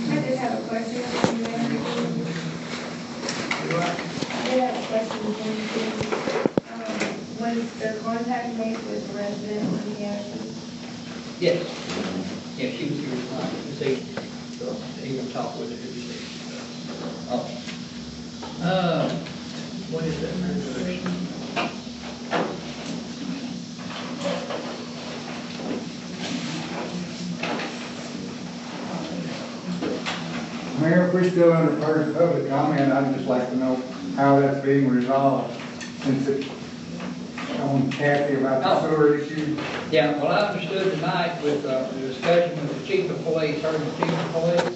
I did have a question. Was the contact made with the resident when he actually? Yes. Yeah, she was here tonight to see, so even talk with her to see. Oh. What is that resolution? Mayor, if we're still under first public comment, I'd just like to know how that's being resolved, since it's on Kathy about the sewer issue. Yeah, well, I understood tonight with the discussion with the chief of police, her and the chief of police,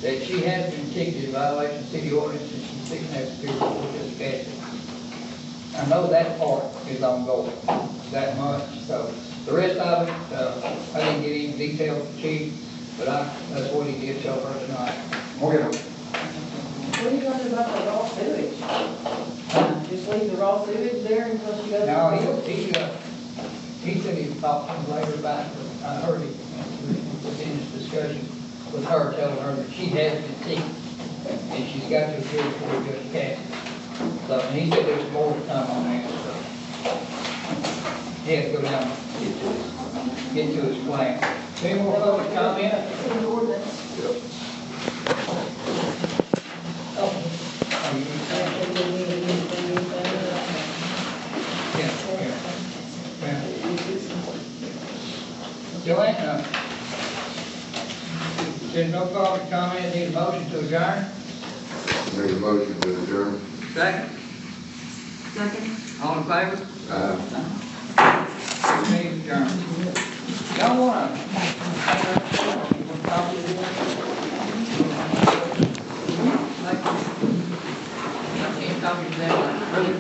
that she has been ticketed in violation of city ordinance, and she's fixing that to before this Kathy. I know that part is ongoing, that much, so the rest of it, I didn't get any details from chief, but that's what he did tell her tonight. Okay. What are you gonna do about the raw sewage? Just leave the raw sewage there until she goes? No, he said he'd talk to him later about it, but I heard him within his discussion with her, telling her that she has been ticketed, and she's got to appear before Judge Cassie. So, and he said there's more to come on that, so. He had to go down and get to his plan. Any more public comment? Oh. Joanne, there's no public comment, need a motion to adjourn? Make a motion to adjourn. Second? Second. All in favor? Aye. Meeting adjourned. Y'all wanna? You wanna talk to me? I can't talk to them like really